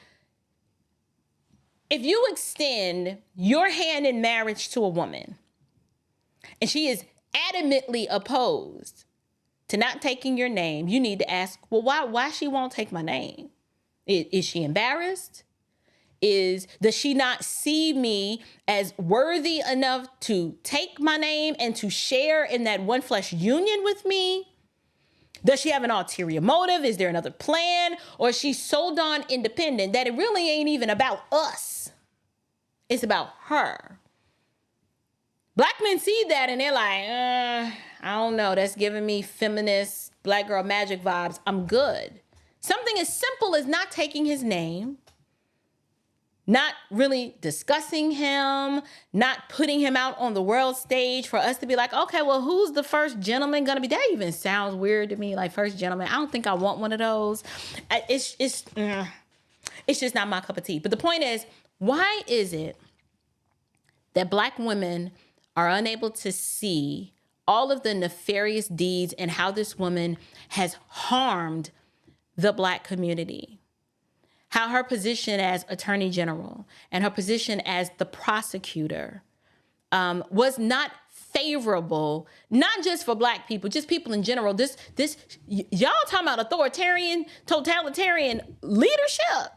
if you extend your hand in marriage to a woman and she is adamantly opposed to not taking your name, you need to ask, well, why she won't take my name? Is she embarrassed? Does she not see me as worthy enough to take my name and to share in that one flesh union with me? Does she have an ulterior motive? Is there another plan? Or is she so darn independent that it really ain't even about us? It's about her. Black men see that and they're like, I don't know. That's giving me feminist Black girl magic vibes. I'm good. Something as simple as not taking his name, not really discussing him, not putting him out on the world stage for us to be like, okay, well, who's the first gentleman gonna be? That even sounds weird to me, like first gentleman. I don't think I want one of those. It's just not my cup of tea. But the point is, why is it that Black women are unable to see all of the nefarious deeds and how this woman has harmed the Black community? How her position as Attorney General and her position as the prosecutor was not favorable, not just for Black people, just people in general. Y'all talking about authoritarian, totalitarian leadership.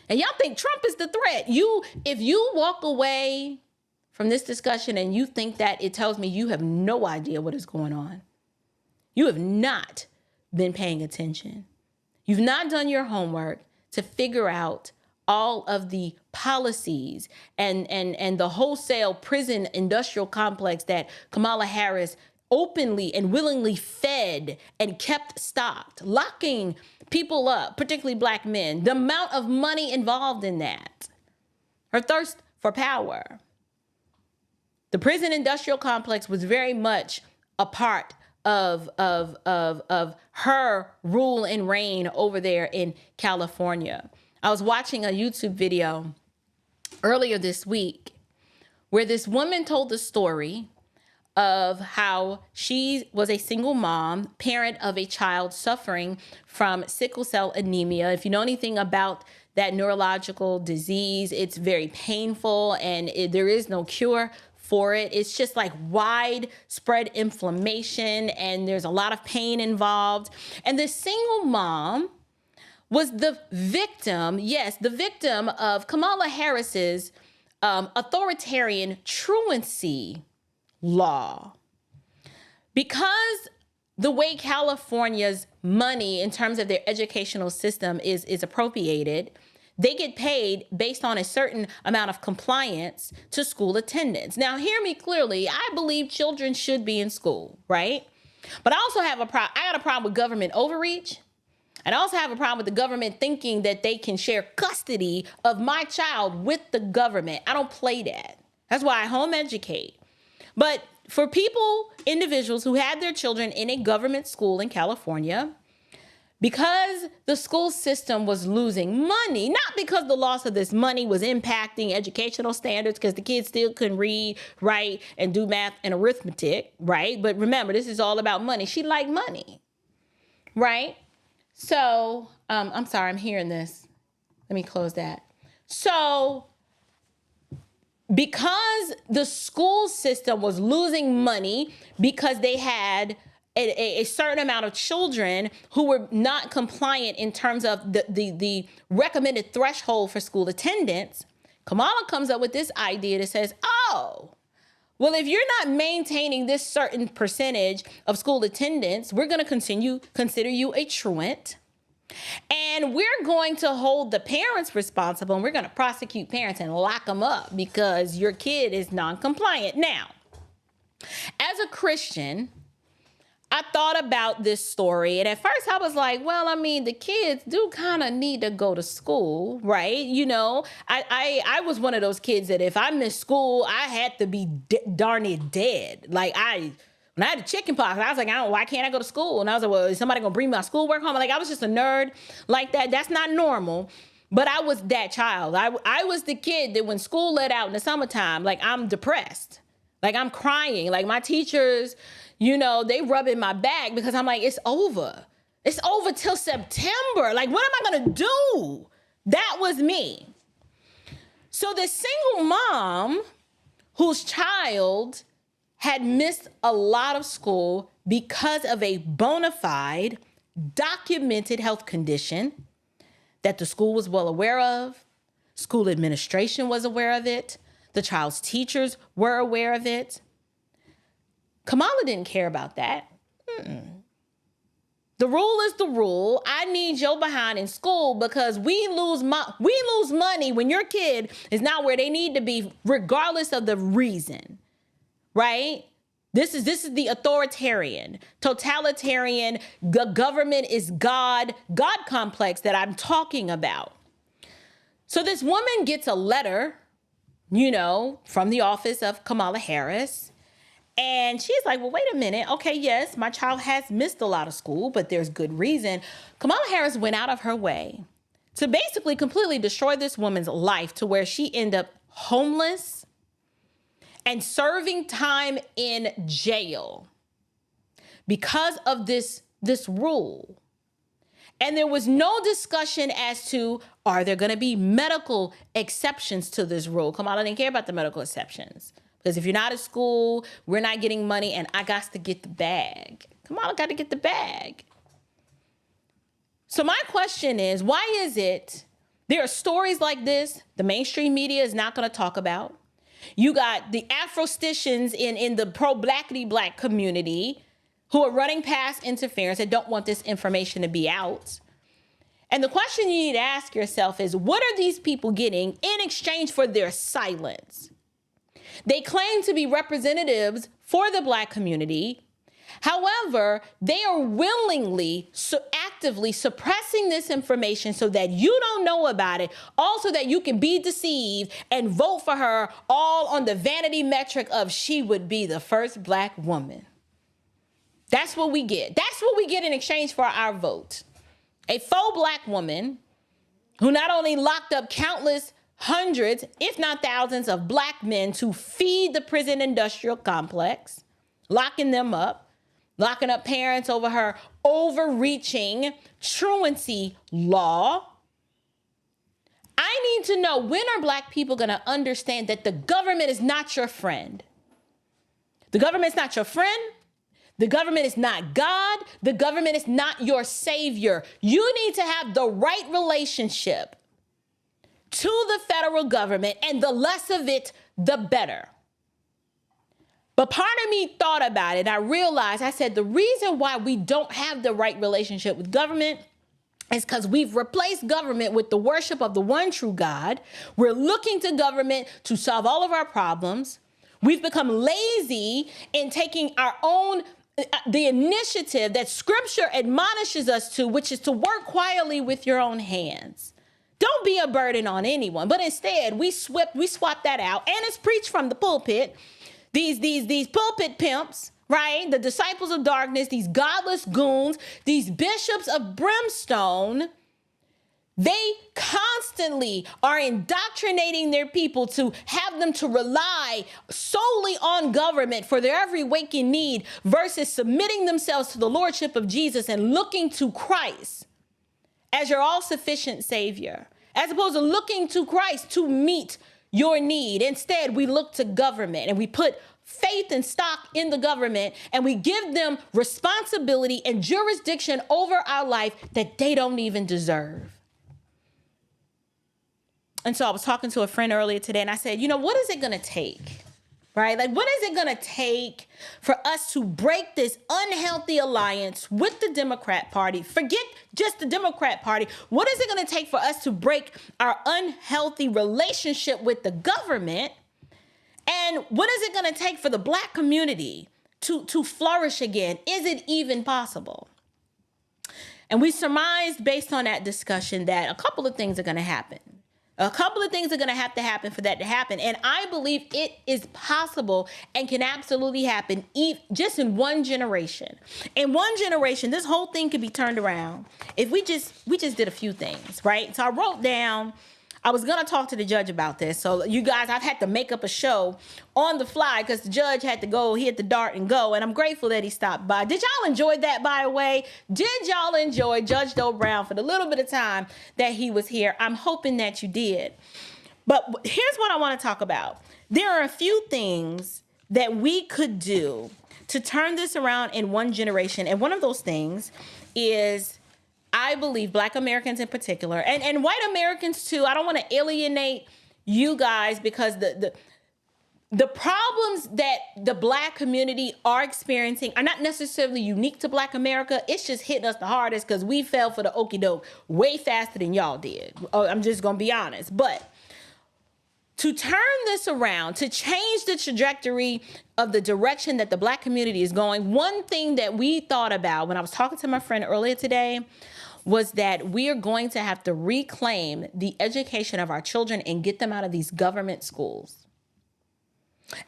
And y'all think Trump is the threat. If you walk away from this discussion and you think that, it tells me you have no idea what is going on. You have not been paying attention. You've not done your homework to figure out all of the policies and the wholesale prison industrial complex that Kamala Harris openly and willingly fed and kept stocked, locking people up, particularly Black men, the amount of money involved in that, her thirst for power. The prison industrial complex was very much a part of her rule and reign over there in California. I was watching a YouTube video earlier this week where this woman told the story of how she was a single mom, parent of a child suffering from sickle cell anemia. If you know anything about that neurological disease, it's very painful and there is no cure for it. It's just like widespread inflammation and there's a lot of pain involved. And this single mom was the victim, of Kamala Harris's authoritarian truancy law. Because the way California's money in terms of their educational system is appropriated, they get paid based on a certain amount of compliance to school attendance. Now, hear me clearly. I believe children should be in school, right? But I also have I got a problem with government overreach. And I also have a problem with the government thinking that they can share custody of my child with the government. I don't play that. That's why I home educate. But for individuals who had their children in a government school in California, because the school system was losing money, not because the loss of this money was impacting educational standards, because the kids still couldn't read, write, and do math and arithmetic, right? But remember, this is all about money. She liked money, right? So, I'm sorry, I'm hearing this. Let me close that. So, because the school system was losing money because they had a certain amount of children who were not compliant in terms of the recommended threshold for school attendance, Kamala comes up with this idea that says, oh, well, if you're not maintaining this certain percentage of school attendance, we're going to consider you a truant. And we're going to hold the parents responsible, and we're going to prosecute parents and lock them up because your kid is non-compliant. Now, as a Christian, I thought about this story, and at first I was like, well, I mean, the kids do kind of need to go to school, right? You know, I was one of those kids that if I missed school, I had to be darn it dead. Like when I had the chicken pox, I was like, why can't I go to school? And I was like, well, is somebody gonna bring my schoolwork home? Like, I was just a nerd like that. That's not normal. But I was that child. I was the kid that when school let out in the summertime, like I'm depressed. Like I'm crying. Like my teachers, you know, they rubbing my back because I'm like, it's over. It's over till September. Like, what am I gonna do? That was me. So the single mom whose child had missed a lot of school because of a bona fide, documented health condition that the school was well aware of, school administration was aware of it, the child's teachers were aware of it. Kamala didn't care about that. The rule is the rule. I need your behind in school because we lose money when your kid is not where they need to be, regardless of the reason, right? This is the authoritarian, totalitarian, the government is God complex that I'm talking about. So this woman gets a letter, you know, from the office of Kamala Harris. And she's like, well, wait a minute. Okay, yes, my child has missed a lot of school, but there's good reason. Kamala Harris went out of her way to basically completely destroy this woman's life to where she ended up homeless and serving time in jail because of this rule. And there was no discussion as to, are there going to be medical exceptions to this rule? Kamala didn't care about the medical exceptions. Because if you're not at school, we're not getting money, and I got to get the bag. Kamala got to get the bag. So my question is, why is it there are stories like this the mainstream media is not going to talk about? You got the Afrosticians in the pro-blackity black community who are running past interference and don't want this information to be out. And the question you need to ask yourself is, what are these people getting in exchange for their silence? They claim to be representatives for the black community. However, they are willingly, actively suppressing this information so that you don't know about it, also that you can be deceived and vote for her, all on the vanity metric of she would be the first black woman. That's what we get. That's what we get in exchange for our vote. A faux black woman who not only locked up countless hundreds, if not thousands, of black men to feed the prison industrial complex, locking them up, locking up parents over her overreaching truancy law. I need to know, when are black people going to understand that the government is not your friend? The government is not your friend. The government is not God. The government is not your savior. You need to have the right relationship to the federal government, and the less of it, the better. But part of me thought about it. I realized, I said, the reason why we don't have the right relationship with government is because we've replaced government with the worship of the one true God. We're looking to government to solve all of our problems. We've become lazy in taking our own the initiative that scripture admonishes us to, which is to work quietly with your own hands. Don't be a burden on anyone, but instead we swap that out, and it's preached from the pulpit. These pulpit pimps, right? The disciples of darkness, these godless goons, these bishops of brimstone, they constantly are indoctrinating their people to have them to rely solely on government for their every waking need versus submitting themselves to the lordship of Jesus and looking to Christ as your all-sufficient savior, as opposed to looking to Christ to meet your need. Instead, we look to government and we put faith and stock in the government, and we give them responsibility and jurisdiction over our life that they don't even deserve. And so I was talking to a friend earlier today, and I said, what is it going to take? Right? Like, what is it going to take for us to break this unhealthy alliance with the Democrat Party? Forget just the Democrat Party. What is it going to take for us to break our unhealthy relationship with the government? And what is it going to take for the Black community to flourish again? Is it even possible? And we surmised based on that discussion that a couple of things are going to happen. A couple of things are going to happen for that to happen. And I believe it is possible and can absolutely happen just in one generation. In one generation, this whole thing could be turned around if we just did a few things, right? So I wrote down, I was going to talk to the judge about this. So you guys, I've had to make up a show on the fly because the judge had to go, he had to dart and go. And I'm grateful that he stopped by. Did y'all enjoy that, by the way? Did y'all enjoy Judge Doe Brown for the little bit of time that he was here? I'm hoping that you did. But here's what I want to talk about. There are a few things that we could do to turn this around in one generation. And one of those things is, I believe, Black Americans in particular, and white Americans too. I don't want to alienate you guys because the problems that the Black community are experiencing are not necessarily unique to Black America. It's just hitting us the hardest because we fell for the okie doke way faster than y'all did. I'm just going to be honest. But to turn this around, to change the trajectory of the direction that the Black community is going, one thing that we thought about when I was talking to my friend earlier today was that we are going to have to reclaim the education of our children and get them out of these government schools.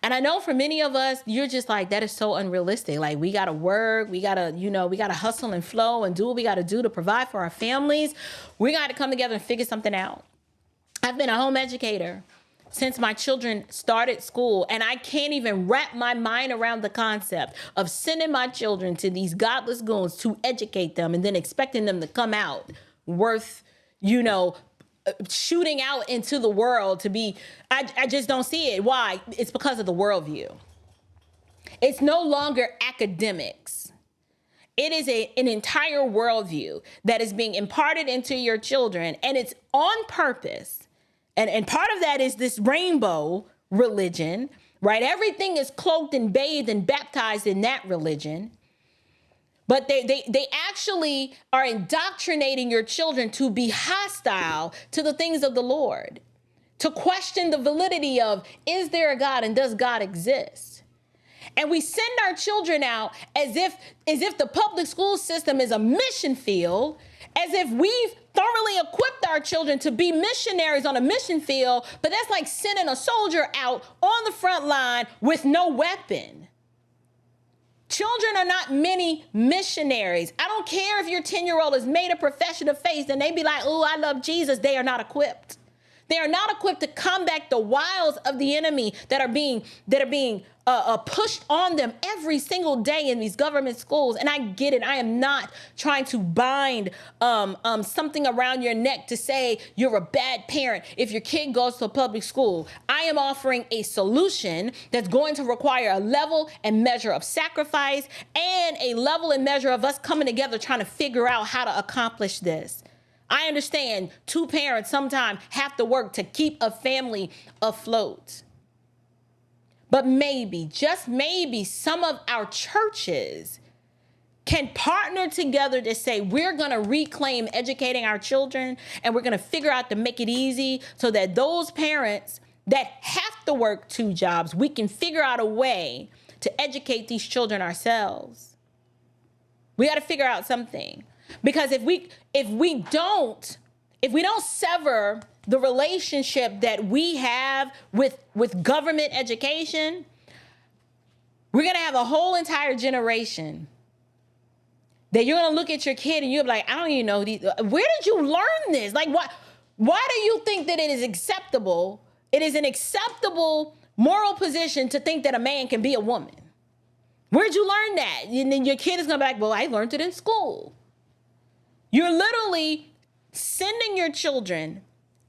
And I know for many of us, you're just like, that is so unrealistic. Like, we got to work, we got to hustle and flow and do what we got to do to provide for our families. We got to come together and figure something out. I've been a home educator since my children started school, and I can't even wrap my mind around the concept of sending my children to these godless goons to educate them and then expecting them to come out worth, shooting out into the world to be, I just don't see it. Why? It's because of the worldview. It's no longer academics. It is an entire worldview that is being imparted into your children, and it's on purpose. And part of that is this rainbow religion, right? Everything is cloaked and bathed and baptized in that religion. But they actually are indoctrinating your children to be hostile to the things of the Lord, to question the validity of, is there a God and does God exist? And we send our children out as if the public school system is a mission field, as if we've thoroughly equipped our children to be missionaries on a mission field, but that's like sending a soldier out on the front line with no weapon. Children are not mini missionaries. I don't care if your 10-year-old has made a profession of faith and they be like, oh, I love Jesus. They are not equipped. They are not equipped to combat the wiles of the enemy that are being pushed on them every single day in these government schools. And I get it. I am not trying to bind something around your neck to say you're a bad parent if your kid goes to a public school. I am offering a solution that's going to require a level and measure of sacrifice and a level and measure of us coming together trying to figure out how to accomplish this. I understand two parents sometimes have to work to keep a family afloat. But maybe, just maybe, some of our churches can partner together to say, we're going to reclaim educating our children, and we're going to figure out to make it easy so that those parents that have to work two jobs, we can figure out a way to educate these children ourselves. We got to figure out something. Because if we don't sever the relationship that we have with government education, we're going to have a whole entire generation that you're going to look at your kid and you're like, I don't even know these. Where did you learn this? Like, why do you think that it is acceptable? It is an acceptable moral position to think that a man can be a woman. Where'd you learn that? And then your kid is going to be like, well, I learned it in school. You're literally sending your children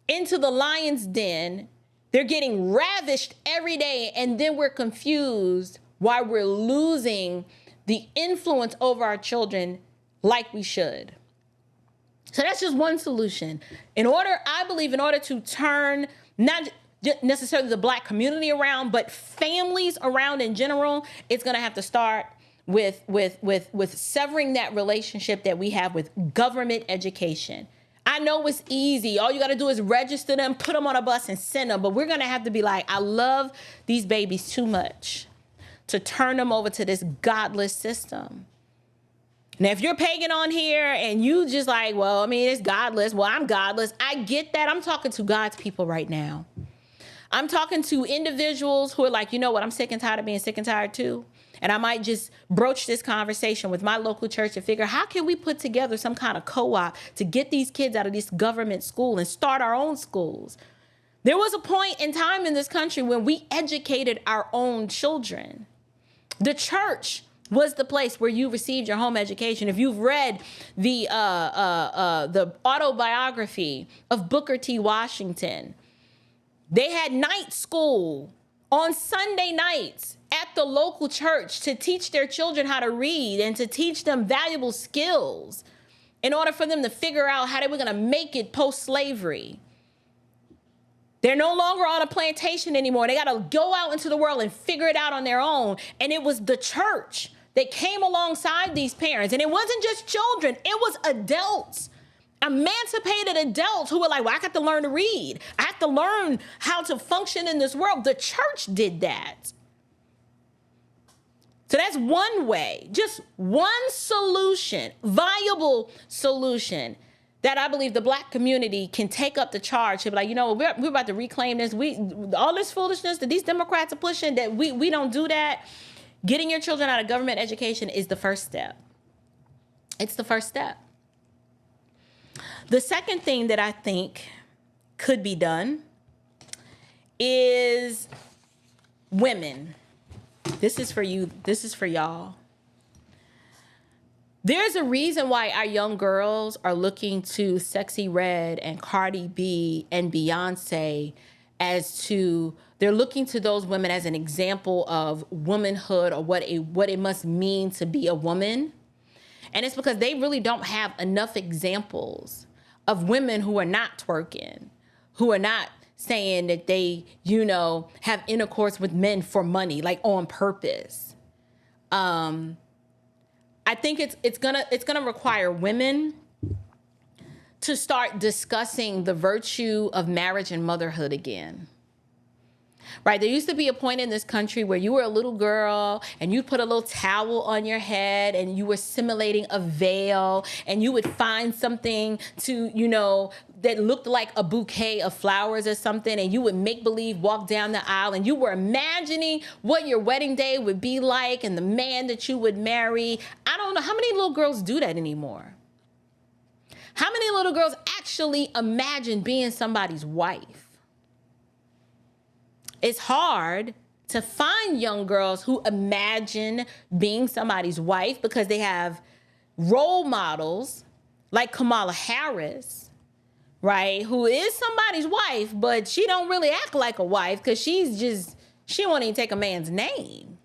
into the lion's den They're getting ravished every day, and then we're confused why we're losing the influence over our children like we should. So that's just one solution. I believe in order to turn not necessarily the Black community around, but families around in general, it's going to have to start with severing that relationship that we have with government education. I know it's easy. All you got to do is register them, put them on a bus and send them. But we're going to have to be like, I love these babies too much to turn them over to this godless system. Now, if you're pagan on here and you just like, well, I mean, it's godless. Well, I'm godless. I get that. I'm talking to God's people right now. I'm talking to individuals who are like, you know what? I'm sick and tired of being sick and tired too. And I might just broach this conversation with my local church and figure, how can we put together some kind of co-op to get these kids out of this government school and start our own schools? There was a point in time in this country when we educated our own children. The church was the place where you received your home education. If you've read the autobiography of Booker T. Washington, they had night school on Sunday nights at the local church to teach their children how to read and to teach them valuable skills in order for them to figure out how they were going to make it post-slavery. They're no longer on a plantation anymore. They got to go out into the world and figure it out on their own. And it was the church that came alongside these parents. And it wasn't just children. It was adults, emancipated adults who were like, well, I got to learn to read. I have to learn how to function in this world. The church did that. So that's one way, just one solution, viable solution that I believe the Black community can take up the charge to be like, you know, we're about to reclaim this. All this foolishness that these Democrats are pushing, that we don't do that. Getting your children out of government education is the first step. It's the first step. The second thing that I think could be done is women. This is for you. This is for y'all. There's a reason why our young girls are looking to Sexy Red and Cardi B and Beyonce they're looking to those women as an example of womanhood or what it must mean to be a woman. And it's because they really don't have enough examples of women who are not twerking, who are not saying that they, have intercourse with men for money, like on purpose. I think it's gonna require women to start discussing the virtue of marriage and motherhood again. Right? There used to be a point in this country where you were a little girl and you put a little towel on your head and you were simulating a veil, and you would find something to, that looked like a bouquet of flowers or something, and you would make believe walk down the aisle, and you were imagining what your wedding day would be like and the man that you would marry. I don't know how many little girls do that anymore. How many little girls actually imagine being somebody's wife? It's hard to find young girls who imagine being somebody's wife because they have role models like Kamala Harris, right? Who is somebody's wife, but she don't really act like a wife because she won't even take a man's name.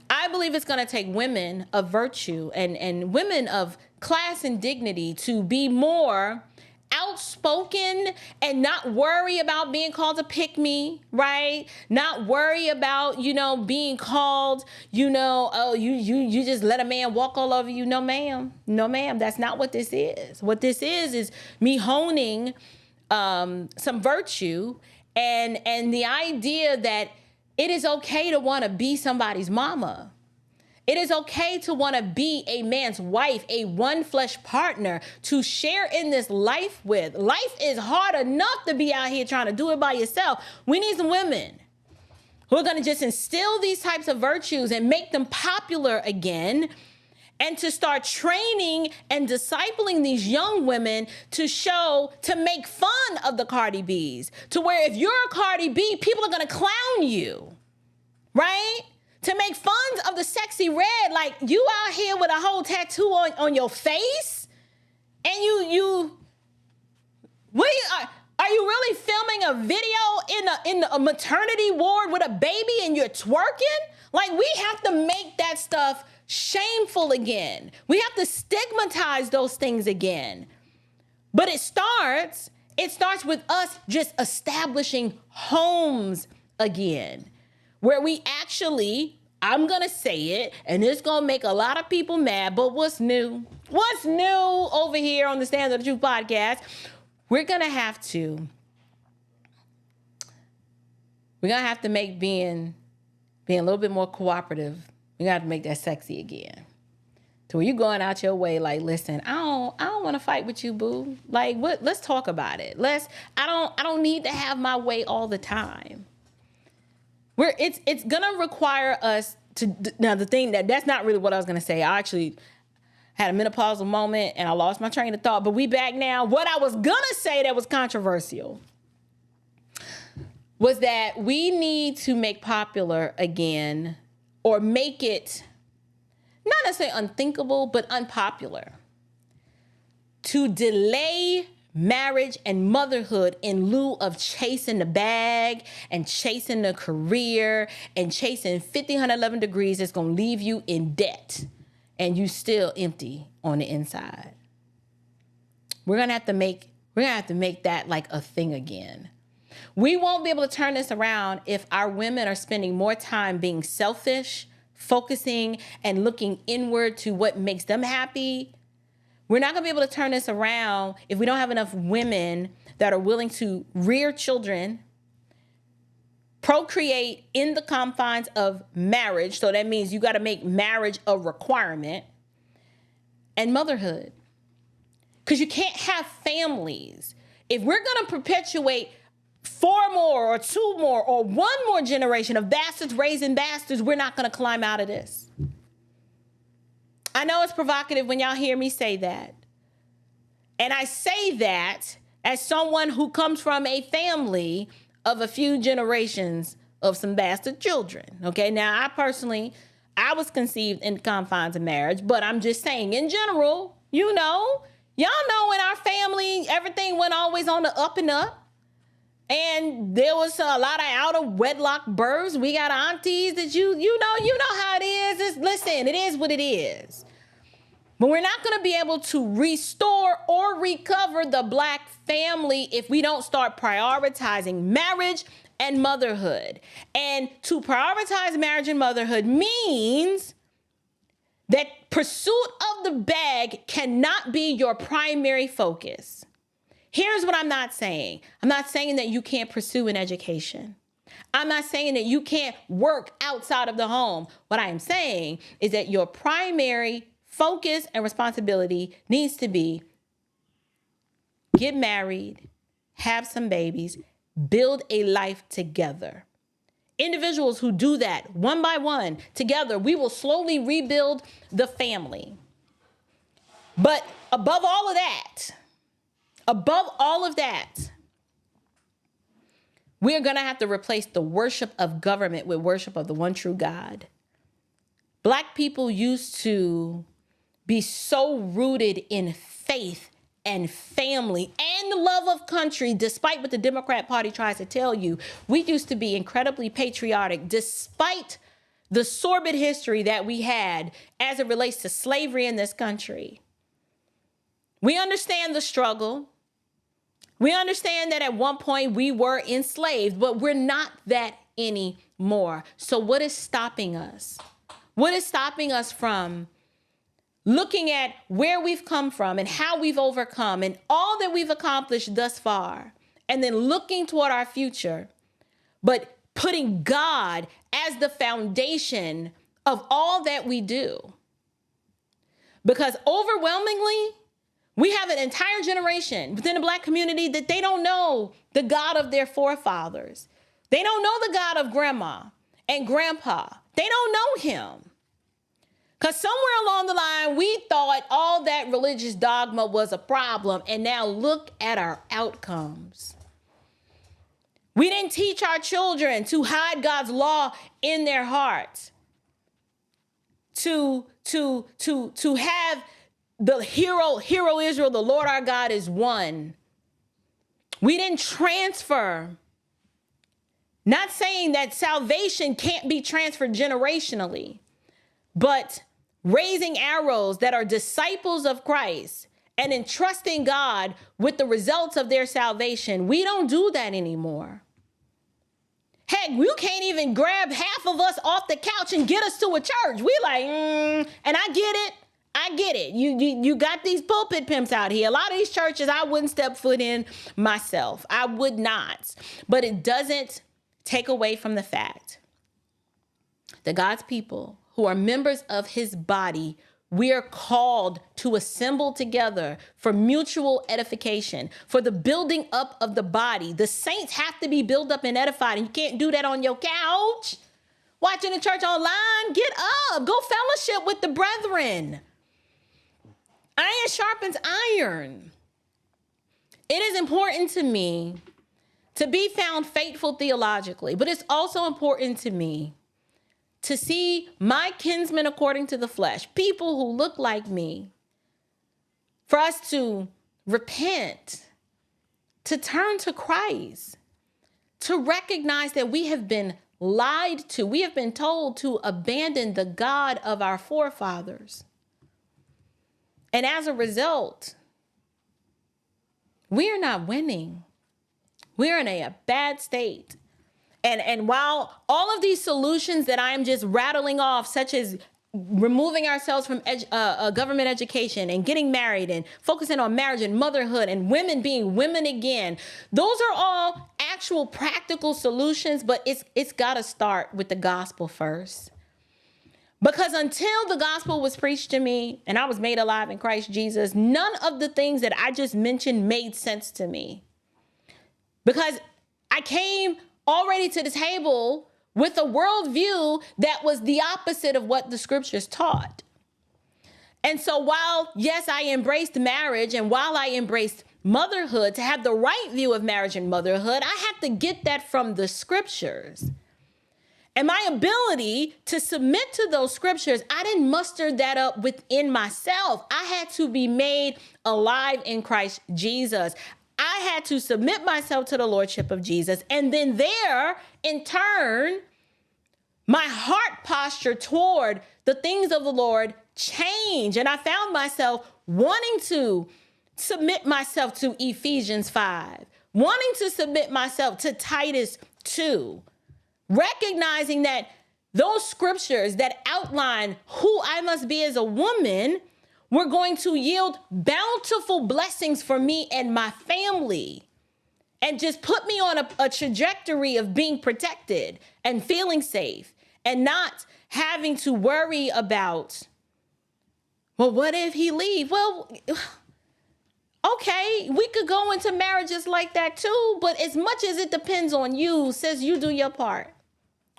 I believe it's going to take women of virtue and women of class and dignity to be more outspoken and not worry about being called a pick-me, right? Not worry about, being called, oh, you just let a man walk all over you. No, ma'am. No, ma'am. That's not what this is. What this is me honing some virtue and the idea that it is okay to want to be somebody's mama. It is okay to want to be a man's wife, a one flesh partner to share in this life with. Life is hard enough to be out here trying to do it by yourself. We need some women who are going to just instill these types of virtues and make them popular again, and to start training and discipling these young women to make fun of the Cardi B's, to where if you're a Cardi B, people are going to clown you, right? To make fun of the Sexy Red, like you out here with a whole tattoo on your face, and are Are you really filming a video in a maternity ward with a baby and you're twerking? Like, we have to make that stuff shameful again. We have to stigmatize those things again. But it starts with us just establishing homes again, where we actually, I'm going to say it, and it's going to make a lot of people mad, but what's new? What's new over here on the Standard of Truth podcast? We're going to have to make being a little bit more cooperative. We got to make that sexy again. So when you going out your way, like, listen, I don't want to fight with you, boo. Like, what? Let's talk about it. I don't need to have my way all the time. It's gonna require us to. Now, the thing that's not really what I was gonna say. I actually had a menopausal moment and I lost my train of thought. But we back now. What I was gonna say that was controversial was that we need to make popular again, or make it not necessarily unthinkable, but unpopular, to delay marriage and motherhood in lieu of chasing the bag and chasing the career and chasing 50, 111 degrees that's going to leave you in debt and you still empty on the inside. We're going to have to make that like a thing again. We won't be able to turn this around if our women are spending more time being selfish, focusing and looking inward to what makes them happy. We're not going to be able to turn this around if we don't have enough women that are willing to rear children, procreate in the confines of marriage. So that means you got to make marriage a requirement, and motherhood. Because you can't have families. If we're going to perpetuate 4 more or 2 more or 1 more generation of bastards raising bastards, we're not going to climb out of this. I know it's provocative when y'all hear me say that. And I say that as someone who comes from a family of a few generations of some bastard children. Okay, now I was conceived in the confines of marriage, but I'm just saying in general, y'all know in our family, everything went always on the up and up. And there was a lot of out of wedlock births. We got aunties that you know how it is. Listen, it is what it is. But we're not going to be able to restore or recover the Black family if we don't start prioritizing marriage and motherhood. And to prioritize marriage and motherhood means that pursuit of the bag cannot be your primary focus. Here's what I'm not saying. I'm not saying that you can't pursue an education. I'm not saying that you can't work outside of the home. What I am saying is that your primary focus and responsibility needs to be get married, have some babies, build a life together. Individuals who do that one by one together, we will slowly rebuild the family. But above all of that, we're going to have to replace the worship of government with worship of the one true God. Black people used to be so rooted in faith and family and love of country, despite what the Democrat Party tries to tell you. We used to be incredibly patriotic, despite the sordid history that we had as it relates to slavery in this country. We understand the struggle. We understand that at one point we were enslaved, but we're not that anymore. So what is stopping us? What is stopping us from looking at where we've come from and how we've overcome and all that we've accomplished thus far, and then looking toward our future, but putting God as the foundation of all that we do? Because overwhelmingly, we have an entire generation within the Black community that they don't know the God of their forefathers. They don't know the God of grandma and grandpa. They don't know him. Because somewhere along the line, we thought all that religious dogma was a problem. And now look at our outcomes. We didn't teach our children to hide God's law in their hearts, to have the hero Israel, the Lord our God is one. We didn't transfer. Not saying that salvation can't be transferred generationally, but raising arrows that are disciples of Christ and entrusting God with the results of their salvation, we don't do that anymore. Heck, you can't even grab half of us off the couch and get us to a church. We like, and I get it. I get it. You got these pulpit pimps out here. A lot of these churches I wouldn't step foot in myself. I would not. But it doesn't take away from the fact that God's people who are members of his body, we are called to assemble together for mutual edification, for the building up of the body. The saints have to be built up and edified, and you can't do that on your couch. Watching the church online, get up, go fellowship with the brethren. Iron sharpens iron. It is important to me to be found faithful theologically, but it's also important to me to see my kinsmen according to the flesh, people who look like me, for us to repent, to turn to Christ, to recognize that we have been lied to. We have been told to abandon the God of our forefathers. And as a result, we are not winning. We're in a bad state. And while all of these solutions that I am just rattling off, such as removing ourselves from government education and getting married and focusing on marriage and motherhood and women being women again, those are all actual practical solutions, but it's got to start with the gospel first. Because until the gospel was preached to me and I was made alive in Christ Jesus, none of the things that I just mentioned made sense to me. Because I came already to the table with a worldview that was the opposite of what the scriptures taught. And so while, yes, I embraced marriage, and while I embraced motherhood, to have the right view of marriage and motherhood, I had to get that from the scriptures. And my ability to submit to those scriptures, I didn't muster that up within myself. I had to be made alive in Christ Jesus. I had to submit myself to the lordship of Jesus. And then there, in turn, my heart posture toward the things of the Lord changed. And I found myself wanting to submit myself to Ephesians 5, wanting to submit myself to Titus 2, recognizing that those scriptures that outline who I must be as a woman were going to yield bountiful blessings for me and my family, and just put me on a trajectory of being protected and feeling safe and not having to worry about, well, what if he leaves? Well, okay, we could go into marriages like that too, but as much as it depends on you, says you do your part.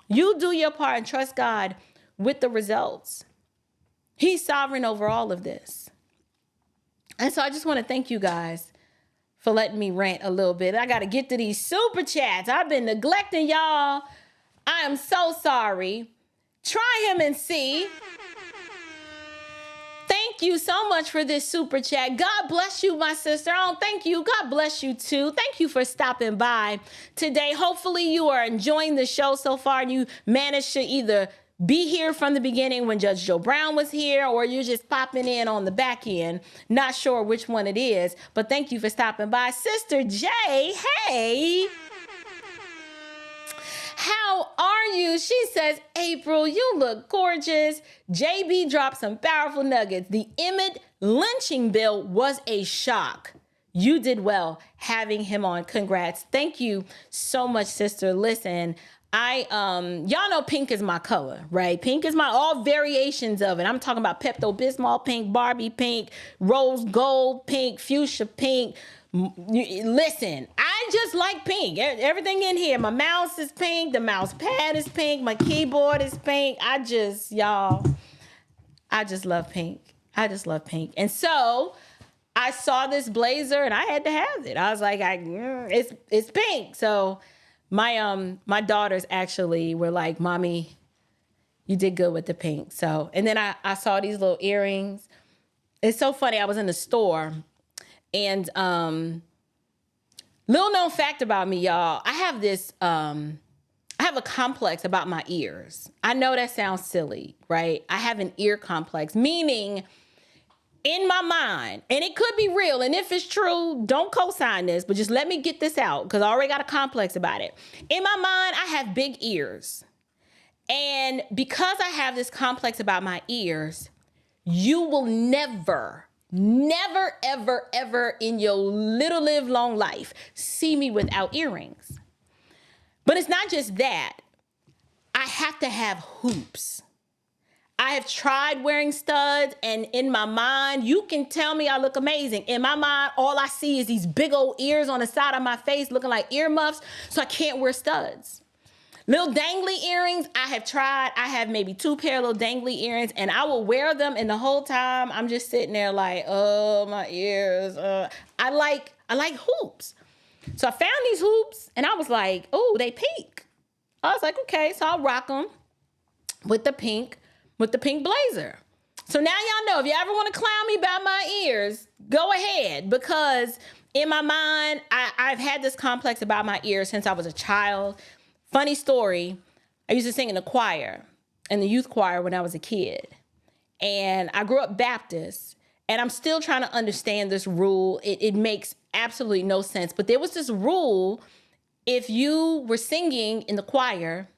You do your part and trust God with the results. He's sovereign over all of this. And so I just want to thank you guys for letting me rant a little bit. I got to get to these super chats. I've been neglecting y'all. I am so sorry. Try him and see. Thank you so much for this super chat. God bless you, my sister. Oh, thank you. God bless you too. Thank you for stopping by today. Hopefully you are enjoying the show so far and you managed to either be here from the beginning when Judge Joe Brown was here, or you're just popping in on the back end. Not sure which one it is, but thank you for stopping by. Sister J, hey. How are you? She says, April, you look gorgeous. JB dropped some powerful nuggets. The Emmett lynching bill was a shock. You did well having him on. Congrats. Thank you so much, sister. Listen, y'all know pink is my color, right? Pink is all variations of it. I'm talking about Pepto-Bismol pink, Barbie pink, rose gold pink, fuchsia pink. Listen, I just like pink. Everything in here. My mouse is pink. The mouse pad is pink. My keyboard is pink. I just love pink. I just love pink. And so I saw this blazer and I had to have it. I was like, it's pink. So my daughters actually were like, Mommy, you did good with the pink. So, and then I saw these little earrings. It's so funny. I was in the store and Little known fact about me, y'all. I have this, I have a complex about my ears. I know that sounds silly, right? I have an ear complex, meaning in my mind, and it could be real, and if it's true, don't co-sign this, but just let me get this out because I already got a complex about it. In my mind, I have big ears. And because I have this complex about my ears, you will never, ever, ever in your little live long life see me without earrings. But it's not just that. I have to have hoops. I have tried wearing studs, and in my mind, you can tell me I look amazing. In my mind, all I see is these big old ears on the side of my face looking like earmuffs, so I can't wear studs. Little dangly earrings, I have tried. I have maybe 2 pair of little dangly earrings, and I will wear them, and the whole time I'm just sitting there like, oh, my ears. I like hoops. So I found these hoops, and I was like, oh, they pink. I was like, okay, so I'll rock them with the pink blazer. So now y'all know, if you ever want to clown me about my ears, go ahead, because in my mind, I've had this complex about my ears since I was a child. Funny story, I used to sing in the choir, in the youth choir when I was a kid. And I grew up Baptist, and I'm still trying to understand this rule. It makes absolutely no sense. But there was this rule, if you were singing in the choir,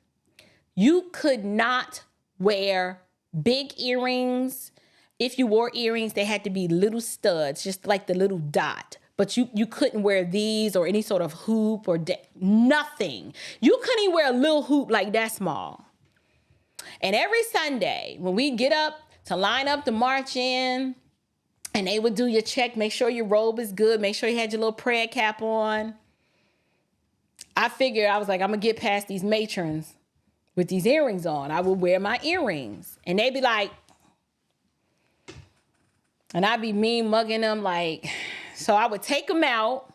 you could not wear big earrings. If you wore earrings, they had to be little studs, just like the little dot. But you couldn't wear these or any sort of hoop or nothing. You couldn't even wear a little hoop like that small. And every Sunday, when we get up to line up to march in, and they would do your check, make sure your robe is good, make sure you had your little prayer cap on. I figured, I was like, I'm going to get past these matrons with these earrings on. I would wear my earrings. And they'd be like, and I'd be mean mugging them like... So I would take them out,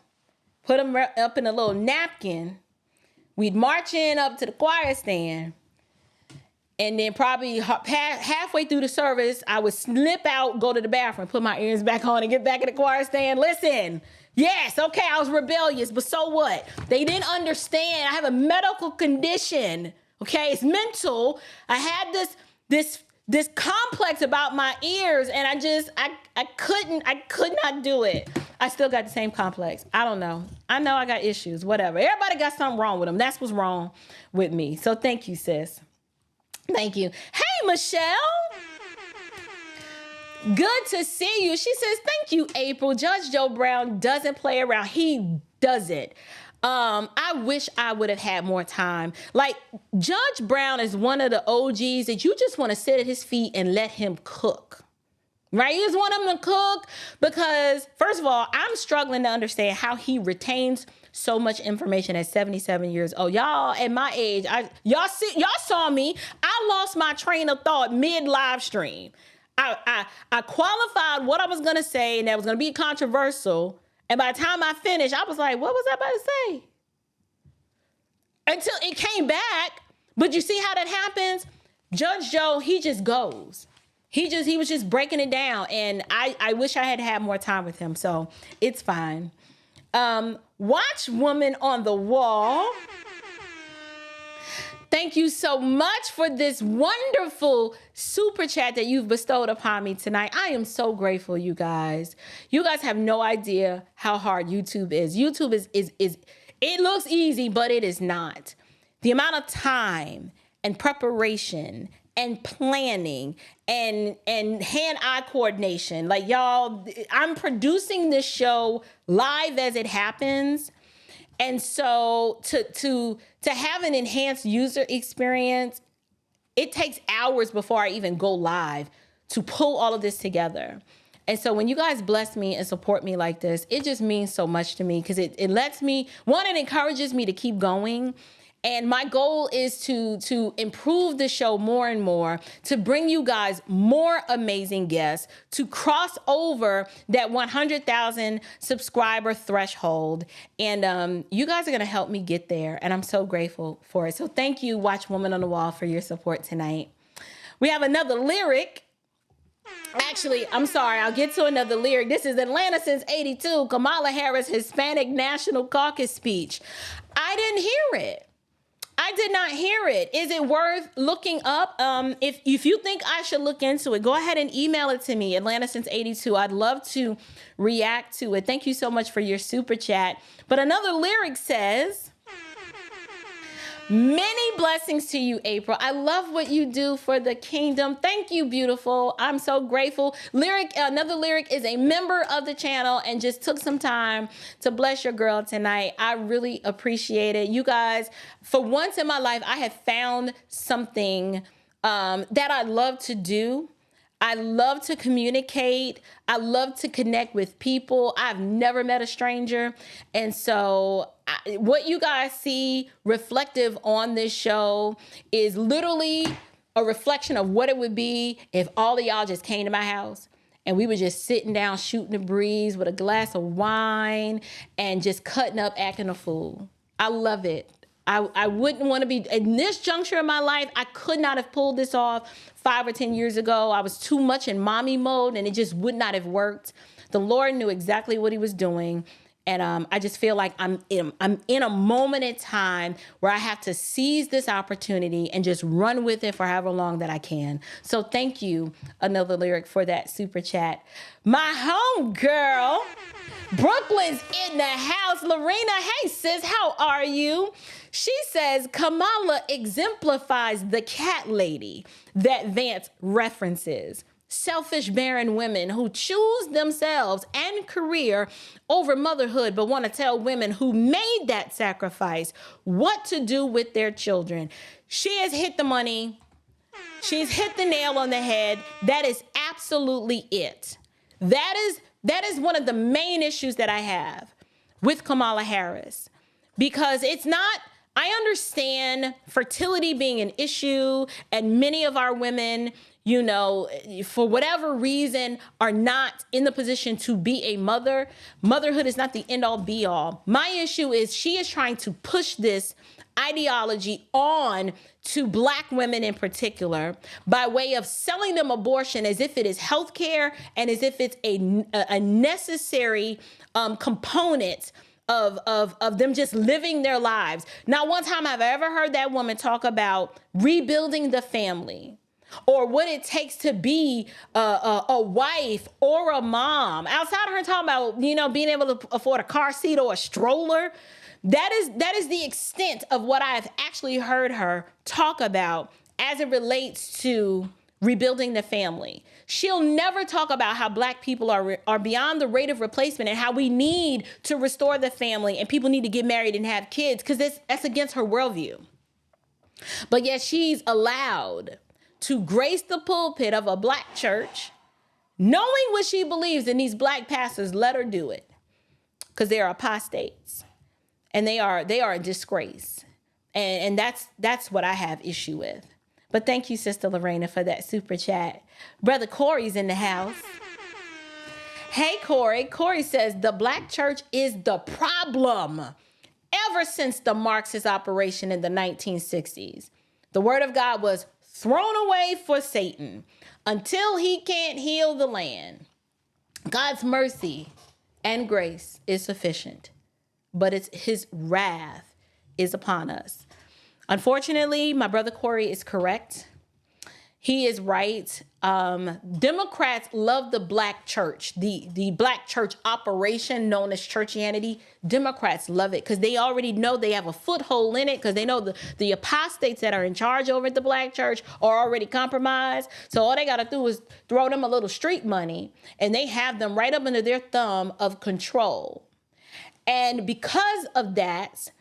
put them up in a little napkin. We'd march in up to the choir stand. And then probably halfway through the service, I would slip out, go to the bathroom, put my earrings back on and get back in the choir stand. Listen, yes, okay, I was rebellious, but so what? They didn't understand. I have a medical condition, okay? It's mental. I had this complex about my ears, and I could not do it. I still got the same complex. I don't know. I know I got issues, whatever. Everybody got something wrong with them. That's what's wrong with me. So thank you, sis. Thank you. Hey, Michelle. Good to see you. She says, thank you, April. Judge Joe Brown doesn't play around. He doesn't. I wish I would have had more time. Like, Judge Brown is one of the OGs that you just want to sit at his feet and let him cook. Right? You just want him to cook because, first of all, I'm struggling to understand how he retains so much information at 77 years old. Y'all, at my age, y'all saw me. I lost my train of thought mid live stream. I qualified what I was going to say, and that was going to be controversial. And by the time I finished, I was like, what was I about to say? Until it came back. But you see how that happens? Judge Joe, he just goes. He was just breaking it down. And I wish I had more time with him. So it's fine. Watch Woman on the Wall. Thank you so much for this wonderful super chat that you've bestowed upon me tonight. I am so grateful, you guys. You guys have no idea how hard YouTube is. YouTube is it looks easy, but it is not. The amount of time and preparation and planning and hand-eye coordination. Like, y'all, I'm producing this show live as it happens. And so to have an enhanced user experience, it takes hours before I even go live to pull all of this together. And so when you guys bless me and support me like this, it just means so much to me because it lets me, one, it encourages me to keep going. And my goal is to improve the show more and more, to bring you guys more amazing guests, to cross over that 100,000 subscriber threshold. And you guys are going to help me get there. And I'm so grateful for it. So thank you, Watch Woman on the Wall, for your support tonight. We have another lyric Actually, I'm sorry. I'll get to another lyric. This is Atlanta since 82. Kamala Harris Hispanic National Caucus speech. I didn't hear it. I did not hear it. Is it worth looking up? If you think I should look into it, go ahead and email it to me, Atlanta since 82. I'd love to react to it. Thank you so much for your super chat. But another lyric says, many blessings to you, April. I love what you do for the kingdom. Thank you, beautiful. I'm so grateful. Another lyric is a member of the channel and just took some time to bless your girl tonight. I really appreciate it. You guys, for once in my life, I have found something that I love to do. I love to communicate. I love to connect with people. I've never met a stranger. And so what you guys see reflective on this show is literally a reflection of what it would be if all of y'all just came to my house and we were just sitting down shooting the breeze with a glass of wine and just cutting up, acting a fool. I love it. I wouldn't want to be in this juncture of my life. I could not have pulled this off 5 or 10 years ago. I was too much in mommy mode and it just would not have worked. The Lord knew exactly what he was doing. And I just feel like I'm in a moment in time where I have to seize this opportunity and just run with it for however long that I can. So thank you, another lyric, for that super chat. My home girl, Brooklyn's in the house. Lorena, hey sis, how are you? She says Kamala exemplifies the cat lady that Vance references. Selfish, barren women who choose themselves and career over motherhood, but want to tell women who made that sacrifice what to do with their children. She has hit the money. She's hit the nail on the head. That is absolutely it. That is one of the main issues that I have with Kamala Harris, because it's not, I understand fertility being an issue, and many of our women, you know, for whatever reason, are not in the position to be a mother. Motherhood is not the end all be all. My issue is she is trying to push this ideology on to Black women in particular by way of selling them abortion as if it is healthcare and as if it's a necessary component of them just living their lives. Not one time have I ever heard that woman talk about rebuilding the family or what it takes to be a wife or a mom. Outside of her talking about, you know, being able to afford a car seat or a stroller, that is the extent of what I have actually heard her talk about as it relates to rebuilding the family. She'll never talk about how Black people are beyond the rate of replacement and how we need to restore the family and people need to get married and have kids, because that's against her worldview. But yet she's allowed to grace the pulpit of a Black church, knowing what she believes, and these Black pastors let her do it because they are apostates and they are a disgrace. And that's what I have issue with. But thank you, Sister Lorena, for that super chat. Brother Corey's in the house. Hey, Corey. Corey says the Black church is the problem ever since the Marxist operation in the 1960s. The word of God was thrown away for Satan until he can't heal the land. God's mercy and grace is sufficient, but his wrath is upon us. Unfortunately, my brother Corey is correct. He is right. Democrats love the Black church, the Black church operation known as churchianity. Democrats love it because they already know they have a foothold in it, because they know the apostates that are in charge over at the Black church are already compromised. So all they got to do is throw them a little street money and they have them right up under their thumb of control. And because of that,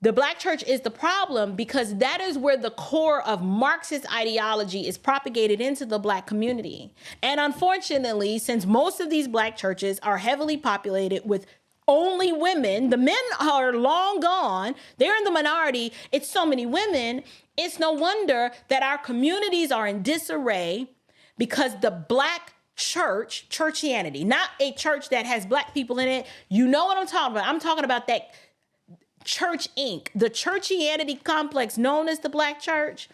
the Black church is the problem, because that is where the core of Marxist ideology is propagated into the Black community. And unfortunately, since most of these Black churches are heavily populated with only women, the men are long gone, they're in the minority, it's so many women, it's no wonder that our communities are in disarray, because the Black church, churchianity, not a church that has Black people in it, you know what I'm talking about. I'm talking about that Church Inc., the churchianity complex known as the Black church.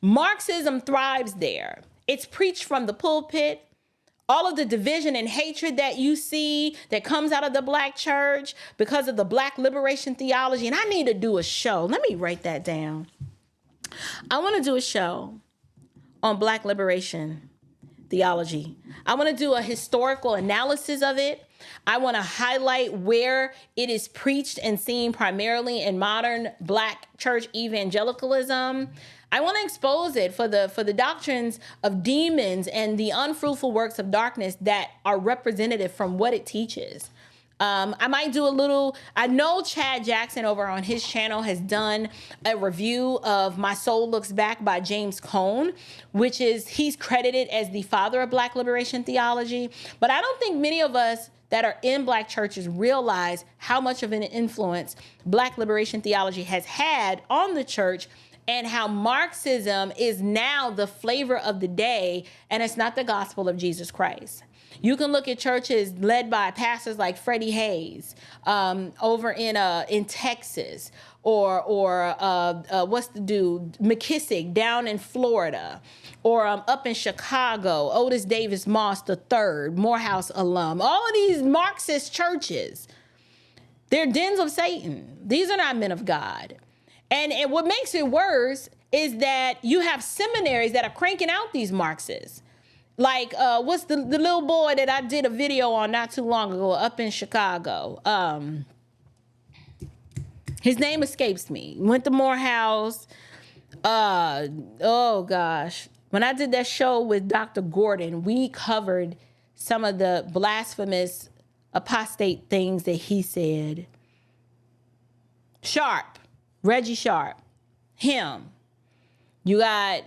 Marxism thrives there. It's preached from the pulpit. all of the division and hatred that you see that comes out of the black church because of the black liberation theology. And I need to do a show. Let me write that down. I want to do a show on black liberation theology. I want to do a historical analysis of it. I want to highlight where it is preached and seen primarily in modern black church evangelicalism. I want to expose it for the doctrines of demons and the unfruitful works of darkness that are representative from what it teaches. I might do I know Chad Jackson over on his channel has done a review of My Soul Looks Back by James Cone, which is, he's credited as the father of black liberation theology. But I don't think many of us that are in black churches realize how much of an influence black liberation theology has had on the church, and how Marxism is now the flavor of the day, and it's not the gospel of Jesus Christ. You can look at churches led by pastors like Freddie Hayes over in Texas, or what's the dude, McKissick down in Florida, or up in Chicago, Otis Davis Moss III, Morehouse alum. All of these Marxist churches, they're dens of Satan. These are not men of God. And what makes it worse is that you have seminaries that are cranking out these Marxists. Like, what's the little boy that I did a video on not too long ago up in Chicago? His name escapes me. Went to Morehouse. Oh, gosh. When I did that show with Dr. Gordon, we covered some of the blasphemous, apostate things that he said. Sharp. Reggie Sharp. Him. You got,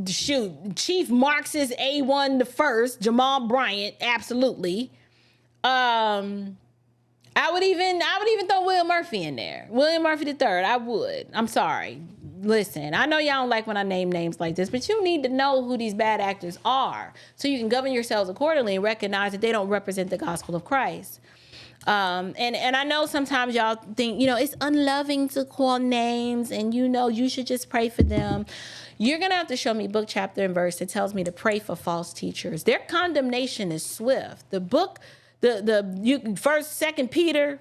Chief Marxist A1 the first, Jamal Bryant, absolutely. I would even throw William Murphy in there. William Murphy III, I would. I'm sorry. Listen, I know y'all don't like when I name names like this, but you need to know who these bad actors are so you can govern yourselves accordingly and recognize that they don't represent the gospel of Christ. And I know sometimes y'all think, it's unloving to call names and, you should just pray for them. You're going to have to show me book, chapter, and verse that tells me to pray for false teachers. Their condemnation is swift. The book, First, Second Peter,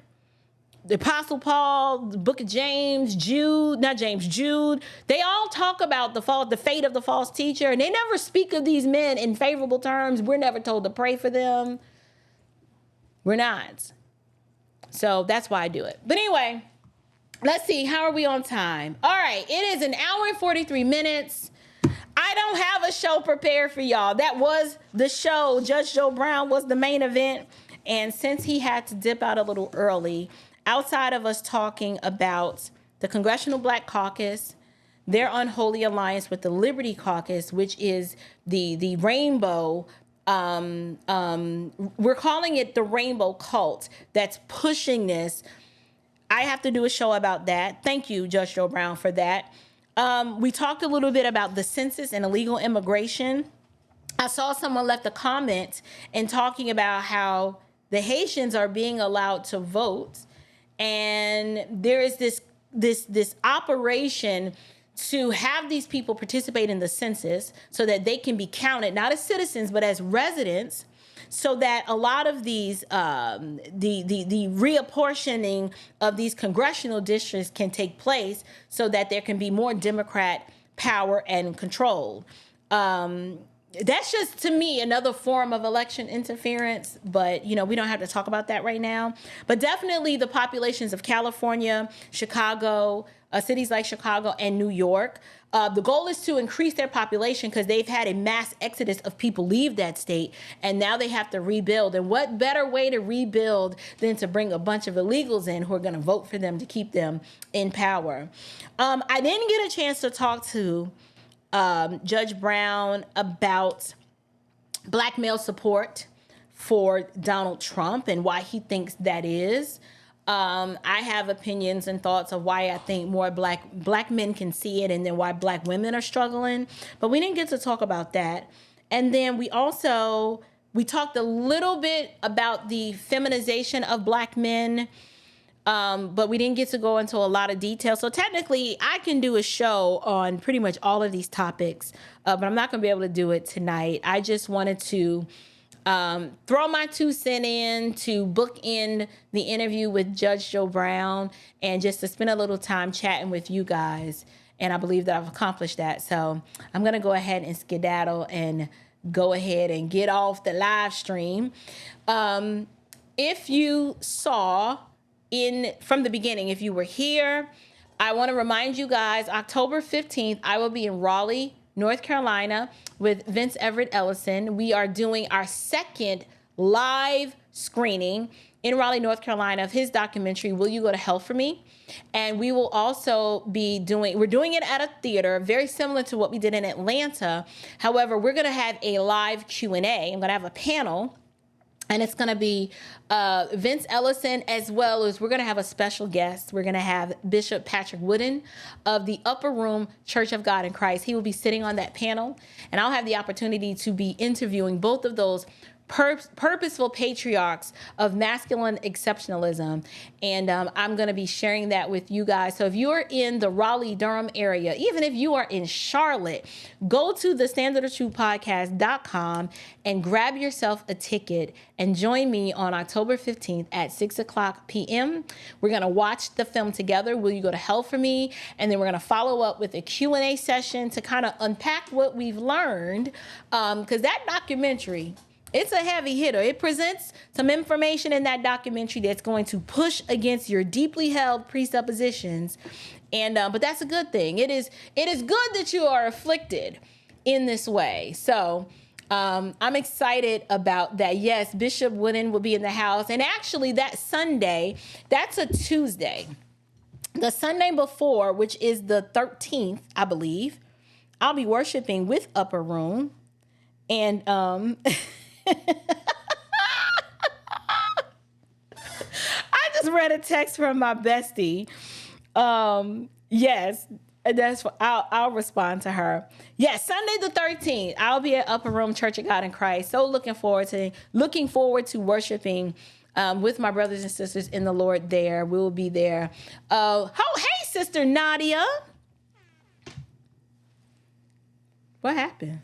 the Apostle Paul, the book of Jude, they all talk about the fate of the false teacher, and they never speak of these men in favorable terms. We're never told to pray for them. We're not. So that's why I do it. But anyway, let's see. How are we on time? All right. It is 1 hour and 43 minutes. I don't have a show prepared for y'all. That was the show. Judge Joe Brown was the main event. And since he had to dip out a little early, outside of us talking about the Congressional Black Caucus, their unholy alliance with the Liberty Caucus, which is the rainbow, we're calling it the rainbow cult that's pushing this. I have to do a show about that. Thank you, Judge Joe Brown, for that. We talked a little bit about the census and illegal immigration. I saw someone left a comment and talking about how the Haitians are being allowed to vote, and there is this operation to have these people participate in the census so that they can be counted not as citizens but as residents, so that a lot of these the reapportioning of these congressional districts can take place so that there can be more Democrat power and control. That's just, to me, another form of election interference, but we don't have to talk about that right now. But definitely the populations of California, Chicago, cities like Chicago and New York, the goal is to increase their population because they've had a mass exodus of people leave that state, and now they have to rebuild. And what better way to rebuild than to bring a bunch of illegals in who are going to vote for them to keep them in power? I didn't get a chance to talk to Judge Brown about black male support for Donald Trump and why he thinks that is. I have opinions and thoughts of why I think more black men can see it, and then why black women are struggling. But we didn't get to talk about that. And then we talked a little bit about the feminization of black men, but we didn't get to go into a lot of detail. So technically, I can do a show on pretty much all of these topics, but I'm not going to be able to do it tonight. I just wanted to throw my 2 cents in to book in the interview with Judge Joe Brown and just to spend a little time chatting with you guys. And I believe that I've accomplished that. So I'm going to go ahead and skedaddle and go ahead and get off the live stream. If you saw from the beginning, if you were here, I want to remind you guys, October 15th, I will be in Raleigh, North Carolina with Vince Everett Ellison. We are doing our second live screening in Raleigh, North Carolina of his documentary, Will You Go to Hell For Me? And we will also be we're doing it at a theater, very similar to what we did in Atlanta. However, we're going to have a live Q&A. I'm going to have a panel. And it's going to be Vince Ellison, as well as we're going to have a special guest. We're going to have Bishop Patrick Wooden of the Upper Room Church of God in Christ. He will be sitting on that panel, and I'll have the opportunity to be interviewing both of those purposeful patriarchs of masculine exceptionalism. And I'm going to be sharing that with you guys. So if you're in the Raleigh-Durham area, even if you are in Charlotte, go to the Standardoftruthpodcast.com and grab yourself a ticket and join me on October 15th at 6:00 p.m. We're going to watch the film together, Will You Go to Hell For Me? And then we're going to follow up with a Q&A session to kind of unpack what we've learned. Because that documentary, it's a heavy hitter. It presents some information in that documentary that's going to push against your deeply held presuppositions. And but that's a good thing. It is good that you are afflicted in this way. So I'm excited about that. Yes, Bishop Wooden will be in the house. And actually that Sunday, that's a Tuesday. The Sunday before, which is the 13th, I believe, I'll be worshiping with Upper Room. And I just read a text from my bestie. Yes, that's what I'll respond to her. Yes, Sunday the 13th, I'll be at Upper Room Church of God in Christ. So looking forward to worshiping with my brothers and sisters in the Lord there. We'll be there. Hey, Sister Nadia. What happened?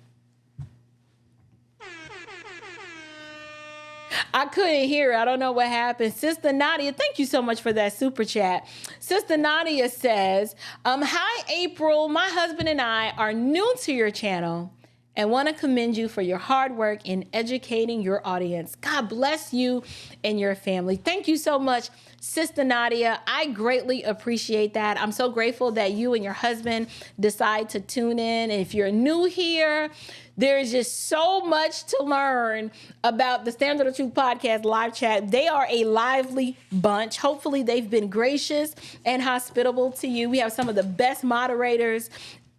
I couldn't hear it. I don't know what happened. Sister Nadia, thank you so much for that super chat. Sister Nadia says, hi, April. My husband and I are new to your channel and want to commend you for your hard work in educating your audience. God bless you and your family. Thank you so much, Sister Nadia. I greatly appreciate that. I'm so grateful that you and your husband decide to tune in. And if you're new here, there's just so much to learn about the Standard of Truth podcast live chat. They are a lively bunch. Hopefully they've been gracious and hospitable to you. We have some of the best moderators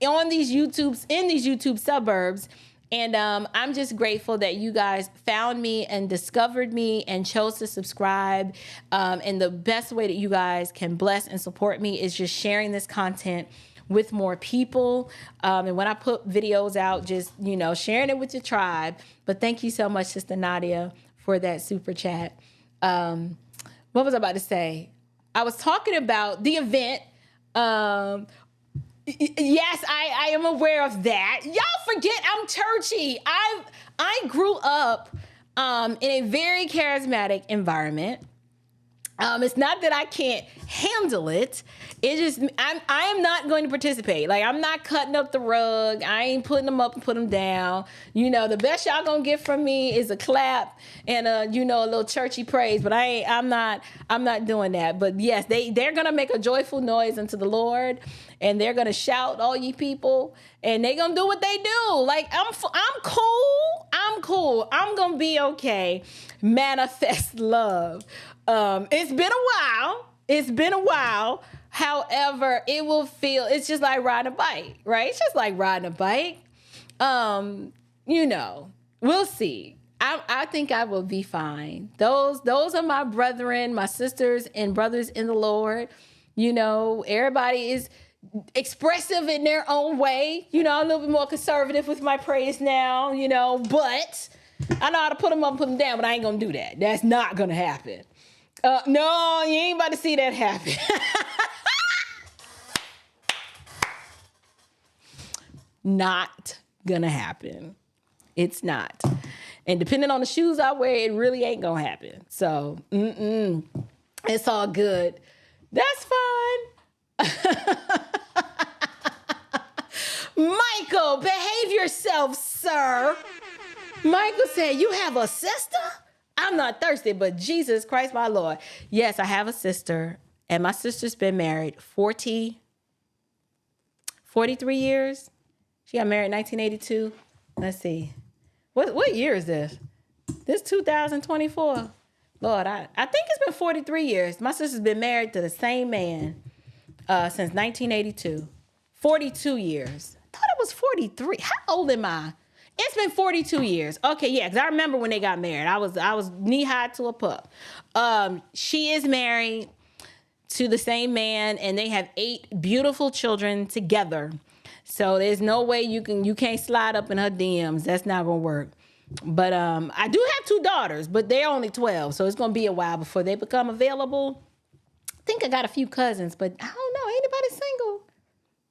in these YouTube suburbs. And I'm just grateful that you guys found me and discovered me and chose to subscribe. And the best way that you guys can bless and support me is just sharing this content with more people. And when I put videos out, just, sharing it with your tribe. But thank you so much, Sister Nadia, for that super chat. What was I about to say? I was talking about the event. Yes, I am aware of that. Y'all forget I'm churchy. I grew up in a very charismatic environment. It's not that I can't handle it. It's just I am not going to participate. Like, I'm not cutting up the rug. I ain't putting them up and putting them down. The best y'all gonna get from me is a clap and a little churchy praise. But I'm not doing that. But yes, they're gonna make a joyful noise unto the Lord, and they're gonna shout, all ye people, and they're gonna do what they do. Like, I'm cool. I'm gonna be okay. Manifest love. It's been a while. However, it's just like riding a bike, right? It's just like riding a bike. We'll see. I think I will be fine. Those are my brethren, my sisters and brothers in the Lord. Everybody is expressive in their own way. I'm a little bit more conservative with my praise now, but I know how to put them up and put them down, but I ain't gonna do that. That's not gonna happen. No, you ain't about to see that happen. Not gonna happen. It's not. And depending on the shoes I wear, it really ain't gonna happen. So, it's all good. That's fine. Michael, behave yourself, sir. Michael said, you have a sister? I'm not thirsty, but Jesus Christ, my Lord. Yes, I have a sister, and my sister's been married 43 years. She got married in 1982. Let's see. What year is this? This 2024. Lord, I think it's been 43 years. My sister's been married to the same man since 1982. 42 years. I thought it was 43. How old am I? It's been 42 years. Okay, yeah, because I remember when they got married. I was knee-high to a pup. She is married to the same man, and they have 8 beautiful children together. So there's no way you can't slide up in her DMs. That's not gonna work. But I do have 2 daughters, but they're only 12, so it's gonna be a while before they become available. I think I got a few cousins, but I don't know. Anybody single?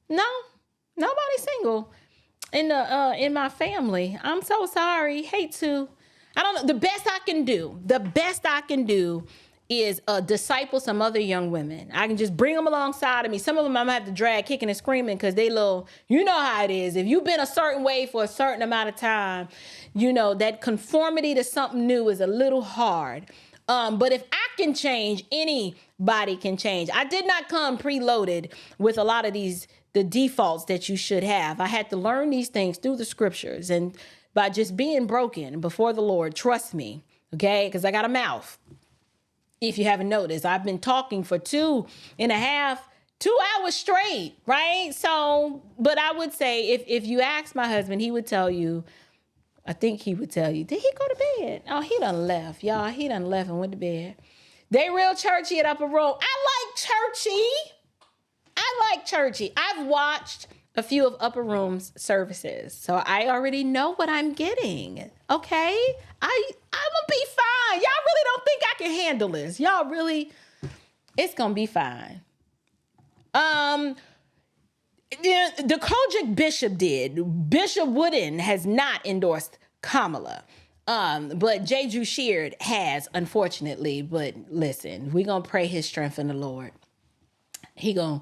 No, nobody single in my family. I'm so sorry. Hate to. I don't know. The best I can do is disciple some other young women. I can just bring them alongside of me. Some of them I'm gonna have to drag kicking and screaming because they little, you know how it is. If you've been a certain way for a certain amount of time, you know, that conformity to something new is a little hard. But if I can change, anybody can change. I did not come preloaded with a lot of the defaults that you should have. I had to learn these things through the scriptures and by just being broken before the Lord. Trust me, okay? Because I got a mouth. If you haven't noticed, I've been talking for 2.5 hours straight, right? So, but I would say if you ask my husband, he would tell you, I think he would tell you, did he go to bed? Oh, he done left, y'all. He done left and went to bed. They real churchy at Upper Room. I like churchy. I've watched a few of Upper Room's services, so I already know what I'm getting. Okay, I'm gonna be fine. Y'all really don't think I can handle this? Y'all really? It's gonna be fine. The Kojic Bishop did. Bishop Wooden has not endorsed Kamala. But J. Drew Sheard has, unfortunately. But listen, we're gonna pray his strength in the Lord. He gonna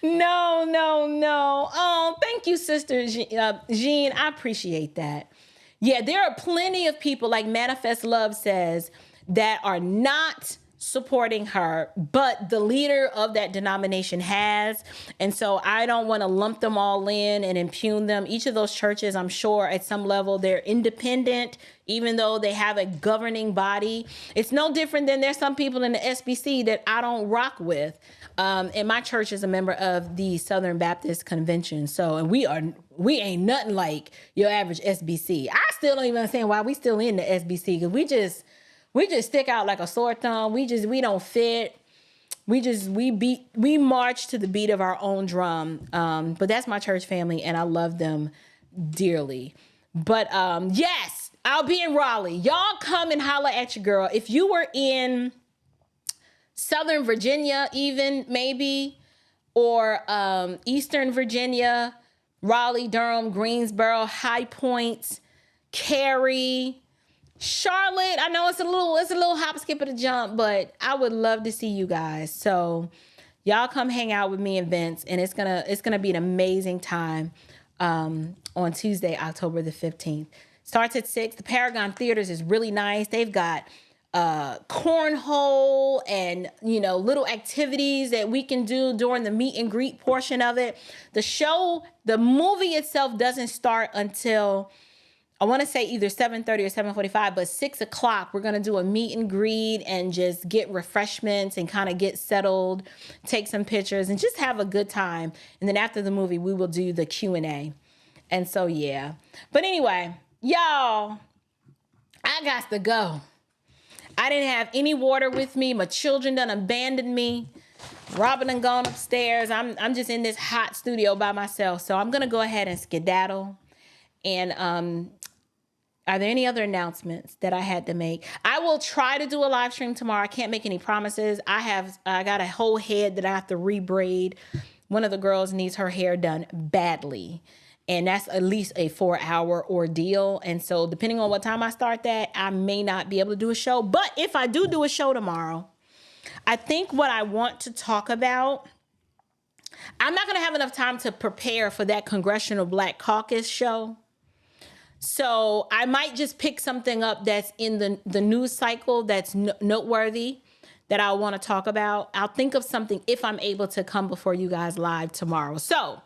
No. Oh, thank you, Sister Jean. I appreciate that. Yeah, there are plenty of people, like Manifest Love says, that are not supporting her, but the leader of that denomination has. And so I don't want to lump them all in and impugn them. Each of those churches, I'm sure at some level, they're independent, even though they have a governing body. It's no different than there's some people in the SBC that I don't rock with. And my church is a member of the Southern Baptist Convention. So, and we ain't nothing like your average SBC. I still don't even understand why we still in the SBC, because we just stick out like a sore thumb. We don't fit. We march to the beat of our own drum. But that's my church family, and I love them dearly. But yes, I'll be in Raleigh. Y'all come and holler at your girl. If you were in Southern Virginia, even maybe, or Eastern Virginia, Raleigh, Durham, Greensboro, High Point, Cary, Charlotte. I know it's a little hop, skip, and a jump, but I would love to see you guys. So y'all come hang out with me and Vince, and it's gonna be an amazing time on Tuesday, October the 15th. Starts at 6. The Paragon Theaters is really nice. They've got cornhole and, little activities that we can do during the meet and greet portion of it. The movie itself doesn't start until, I want to say either 7:30 or 7:45, but 6 o'clock, we're going to do a meet and greet and just get refreshments and kind of get settled, take some pictures and just have a good time. And then after the movie, we will do the Q&A. And so, yeah. But anyway, y'all, I got to go. I didn't have any water with me. My children done abandoned me. Robin done gone upstairs. I'm just in this hot studio by myself. So I'm going to go ahead and skedaddle. And are there any other announcements that I had to make? I will try to do a live stream tomorrow. I can't make any promises. I got a whole head that I have to rebraid. One of the girls needs her hair done badly. And that's at least a 4-hour ordeal. And so depending on what time I start that, I may not be able to do a show. But if I do a show tomorrow, I think what I want to talk about, I'm not going to have enough time to prepare for that Congressional Black Caucus show. So I might just pick something up that's in the news cycle that's noteworthy that I want to talk about. I'll think of something if I'm able to come before you guys live tomorrow. So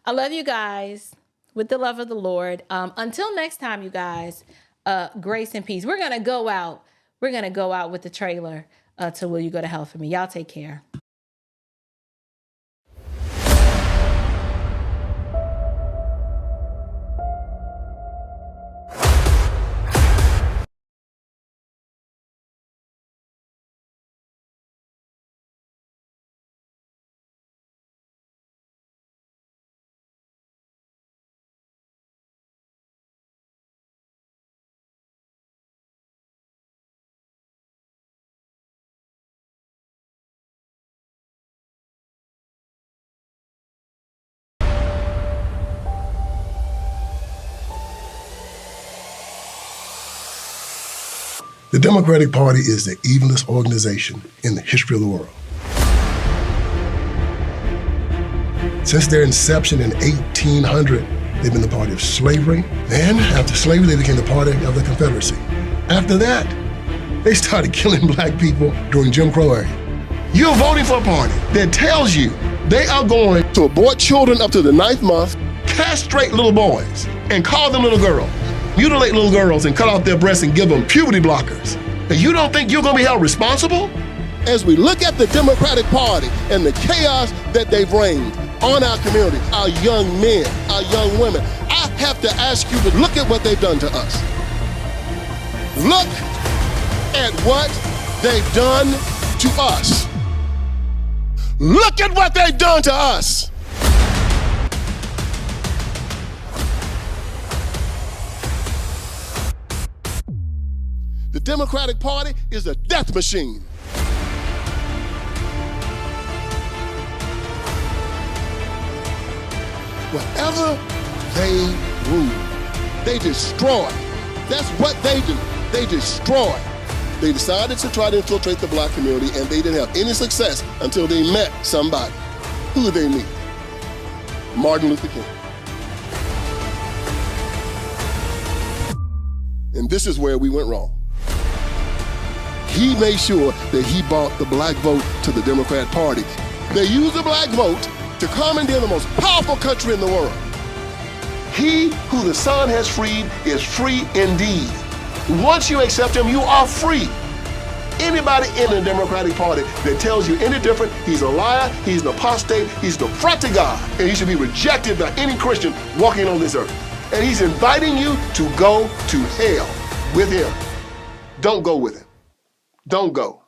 I love you guys with the love of the Lord. Until next time, you guys, grace and peace. We're going to go out. We're going to go out with the trailer to Will You Go to Hell For Me. Y'all take care. The Democratic Party is the evilest organization in the history of the world. Since their inception in 1800, they've been the party of slavery. Then, after slavery, they became the party of the Confederacy. After that, they started killing black people during Jim Crow era. You're voting for a party that tells you they are going to abort children up to the 9th month, castrate little boys, and call them little girls, mutilate little girls and cut off their breasts and give them puberty blockers. And you don't think you're going to be held responsible? As we look at the Democratic Party and the chaos that they've reigned on our community, our young men, our young women, I have to ask you to look at what they've done to us. Look at what they've done to us. Look at what they've done to us. The Democratic Party is a death machine. Wherever they rule, they destroy. That's what they do. They destroy. They decided to try to infiltrate the black community, and they didn't have any success until they met somebody. Who did they meet? Martin Luther King. And this is where we went wrong. He made sure that he brought the black vote to the Democrat Party. They used the black vote to commandeer the most powerful country in the world. He who the Son has freed is free indeed. Once you accept him, you are free. Anybody in the Democratic Party that tells you any different, he's a liar, he's an apostate, he's an affront to God, and he should be rejected by any Christian walking on this earth. And he's inviting you to go to hell with him. Don't go with him. Don't go.